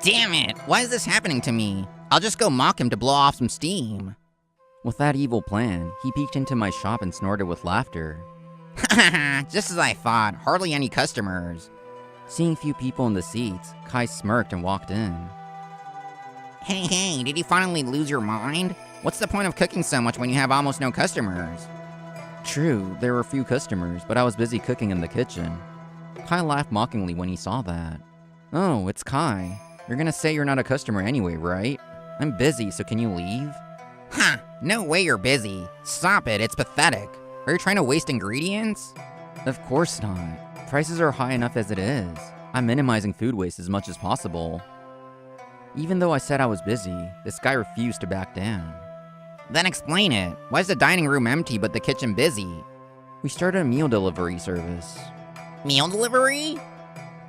Damn it, why is this happening to me? I'll just go mock him to blow off some steam. With that evil plan, he peeked into my shop and snorted with laughter. Just as I thought, hardly any customers. Seeing few people in the seats, Kai smirked and walked in. Hey, did you finally lose your mind? What's the point of cooking so much when you have almost no customers? True, there were few customers, but I was busy cooking in the kitchen. Kai laughed mockingly when he saw that. Oh, it's Kai. You're gonna say you're not a customer anyway, right? I'm busy, so can you leave? Huh, no way you're busy. Stop it, it's pathetic. Are you trying to waste ingredients? Of course not. Prices are high enough as it is. I'm minimizing food waste as much as possible. Even though I said I was busy, this guy refused to back down. Then explain it. Why is the dining room empty but the kitchen busy? We started a meal delivery service. Meal delivery?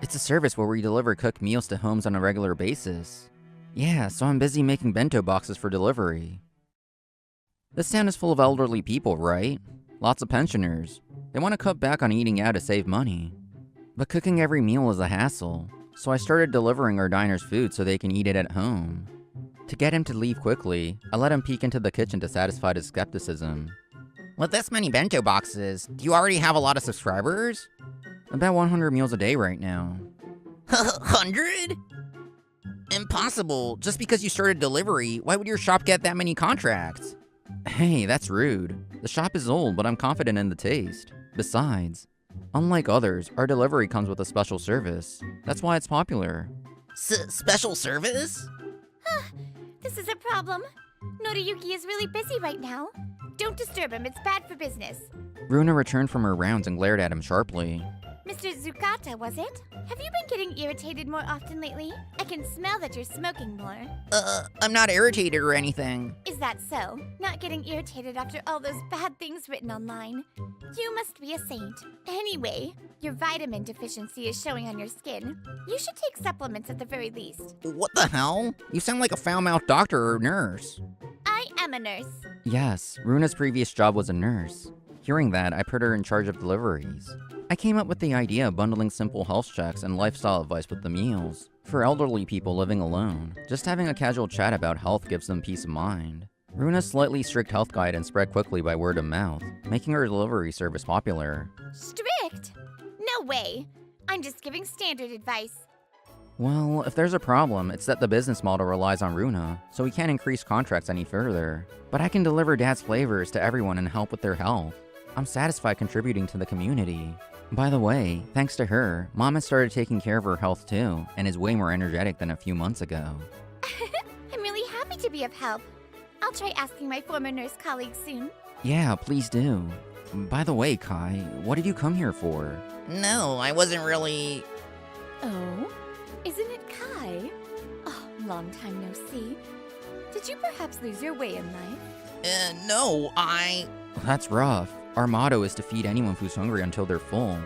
It's a service where we deliver cooked meals to homes on a regular basis. Yeah, so I'm busy making bento boxes for delivery. This town is full of elderly people, right? Lots of pensioners. They want to cut back on eating out to save money. But cooking every meal is a hassle, so I started delivering our diners food so they can eat it at home. To get him to leave quickly, I let him peek into the kitchen to satisfy his skepticism. With this many bento boxes, do you already have a lot of subscribers? About 100 meals a day right now. 100? Impossible. Just because you started delivery, why would your shop get that many contracts? Hey, that's rude. The shop is old, but I'm confident in the taste. Besides, unlike others, our delivery comes with a special service. That's why it's popular. Special service? This is a problem. Noriyuki is really busy right now. Don't disturb him, it's bad for business. Runa returned from her rounds and glared at him sharply. Mr. Zukata, was it? Have you been getting irritated more often lately? I can smell that you're smoking more. I'm not irritated or anything. Is that so? Not getting irritated after all those bad things written online? You must be a saint. Anyway, your vitamin deficiency is showing on your skin. You should take supplements at the very least. What the hell? You sound like a foul-mouthed doctor or nurse. I am a nurse. Yes, Runa's previous job was a nurse. Hearing that, I put her in charge of deliveries. I came up with the idea of bundling simple health checks and lifestyle advice with the meals. For elderly people living alone, just having a casual chat about health gives them peace of mind. Runa's slightly strict health guidance spread quickly by word of mouth, making her delivery service popular. Strict? No way. I'm just giving standard advice. Well, if there's a problem, it's that the business model relies on Runa, so we can't increase contracts any further. But I can deliver Dad's flavors to everyone and help with their health. I'm satisfied contributing to the community. By the way, thanks to her, Mom has started taking care of her health too, and is way more energetic than a few months ago. I'm really happy to be of help. I'll try asking my former nurse colleagues soon. Yeah, please do. By the way, Kai, what did you come here for? No, I wasn't really... Oh? Isn't it Kai? Oh, long time no see. Did you perhaps lose your way in life? No, That's rough. Our motto is to feed anyone who's hungry until they're full.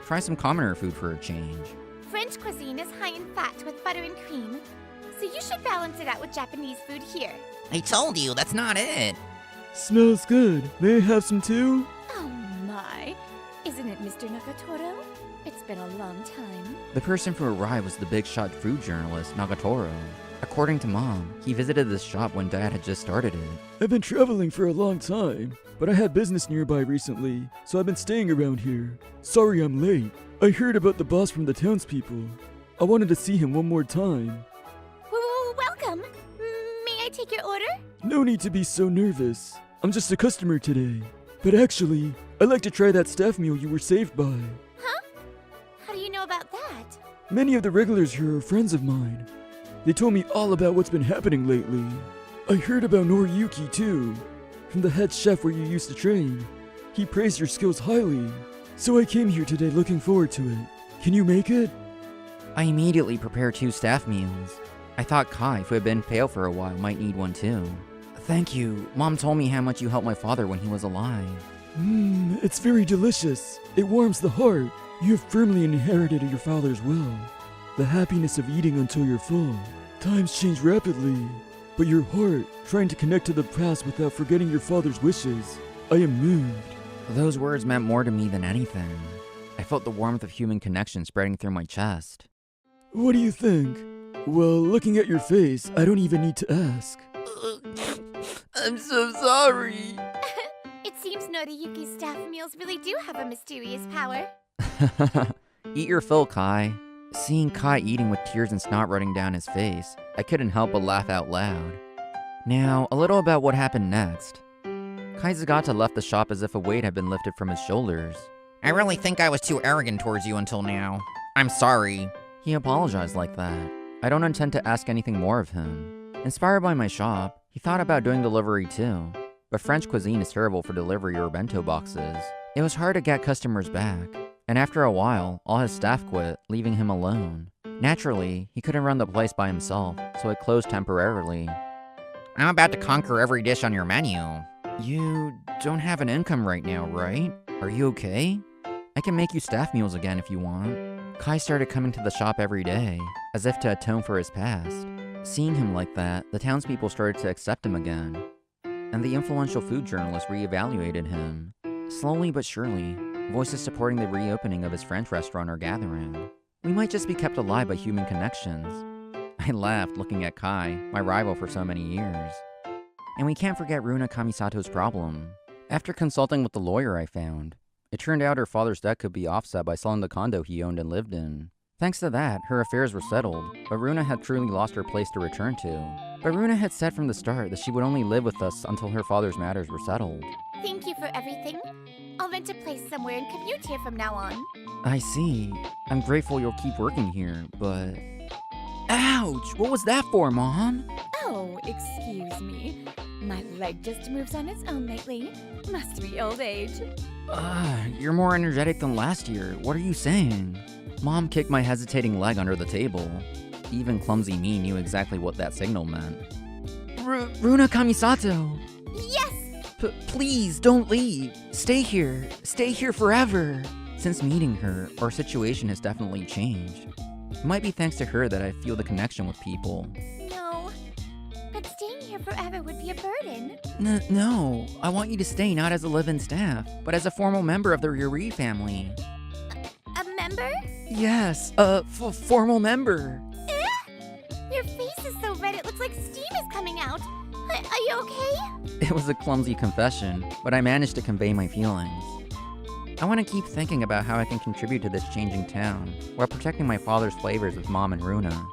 Try some commoner food for a change. French cuisine is high in fat with butter and cream, so you should balance it out with Japanese food here. I told you, that's not it. Smells good. May I have some too? Oh my. Isn't it Mr. Nagatoro? It's been a long time. The person who arrived was the big shot food journalist, Nagatoro. According to Mom, he visited this shop when Dad had just started it. I've been traveling for a long time, but I had business nearby recently, so I've been staying around here. Sorry I'm late. I heard about the boss from the townspeople. I wanted to see him one more time. Welcome. May I take your order? No need to be so nervous. I'm just a customer today. But actually, I'd like to try that staff meal you were saved by. Huh? How do you know about that? Many of the regulars here are friends of mine. They told me all about what's been happening lately. I heard about Noriyuki too, from the head chef where you used to train. He praised your skills highly, so I came here today looking forward to it. Can you make it? I immediately prepared 2 staff meals. I thought Kai, who had been pale for a while, might need one too. Thank you. Mom told me how much you helped my father when he was alive. It's very delicious. It warms the heart. You have firmly inherited your father's will. The happiness of eating until you're full. Times change rapidly, but your heart, trying to connect to the past without forgetting your father's wishes. I am moved. Those words meant more to me than anything. I felt the warmth of human connection spreading through my chest. What do you think? Well, looking at your face, I don't even need to ask. I'm so sorry. It seems Noriyuki's staff meals really do have a mysterious power. Eat your fill, Kai. Seeing Kai eating with tears and snot running down his face, I couldn't help but laugh out loud. Now, a little about what happened next. Kai Zagata left the shop as if a weight had been lifted from his shoulders. I really think I was too arrogant towards you until now. I'm sorry. He apologized like that. I don't intend to ask anything more of him. Inspired by my shop, he thought about doing delivery too. But French cuisine is terrible for delivery or bento boxes. It was hard to get customers back, and after a while, all his staff quit, leaving him alone. Naturally, he couldn't run the place by himself, so it closed temporarily. I'm about to conquer every dish on your menu. You don't have an income right now, right? Are you okay? I can make you staff meals again if you want. Kai started coming to the shop every day, as if to atone for his past. Seeing him like that, the townspeople started to accept him again, and the influential food journalist reevaluated him. Slowly but surely, voices supporting the reopening of his French restaurant are gathering. We might just be kept alive by human connections. I laughed looking at Kai, my rival for so many years. And we can't forget Runa Kamisato's problem. After consulting with the lawyer I found, it turned out her father's debt could be offset by selling the condo he owned and lived in. Thanks to that, her affairs were settled, but Runa had truly lost her place to return to. But Runa had said from the start that she would only live with us until her father's matters were settled. Thank you for everything. I'll rent a place somewhere and commute here from now on. I see. I'm grateful you'll keep working here, but... Ouch! What was that for, Mom? Oh, excuse me. My leg just moves on its own lately. Must be old age. You're more energetic than last year. What are you saying? Mom kicked my hesitating leg under the table. Even clumsy me knew exactly what that signal meant. Runa Kamisato! Yes! Please, don't leave. Stay here. Stay here forever. Since meeting her, our situation has definitely changed. It might be thanks to her that I feel the connection with people. No, but staying here forever would be a burden. No, I want you to stay not as a live-in staff, but as a formal member of the Yuri family. A member? Yes, formal member. Your face is so red it looks like steam is coming out. Are you okay? It was a clumsy confession, but I managed to convey my feelings. I want to keep thinking about how I can contribute to this changing town, while protecting my father's flavors with Mom and Runa.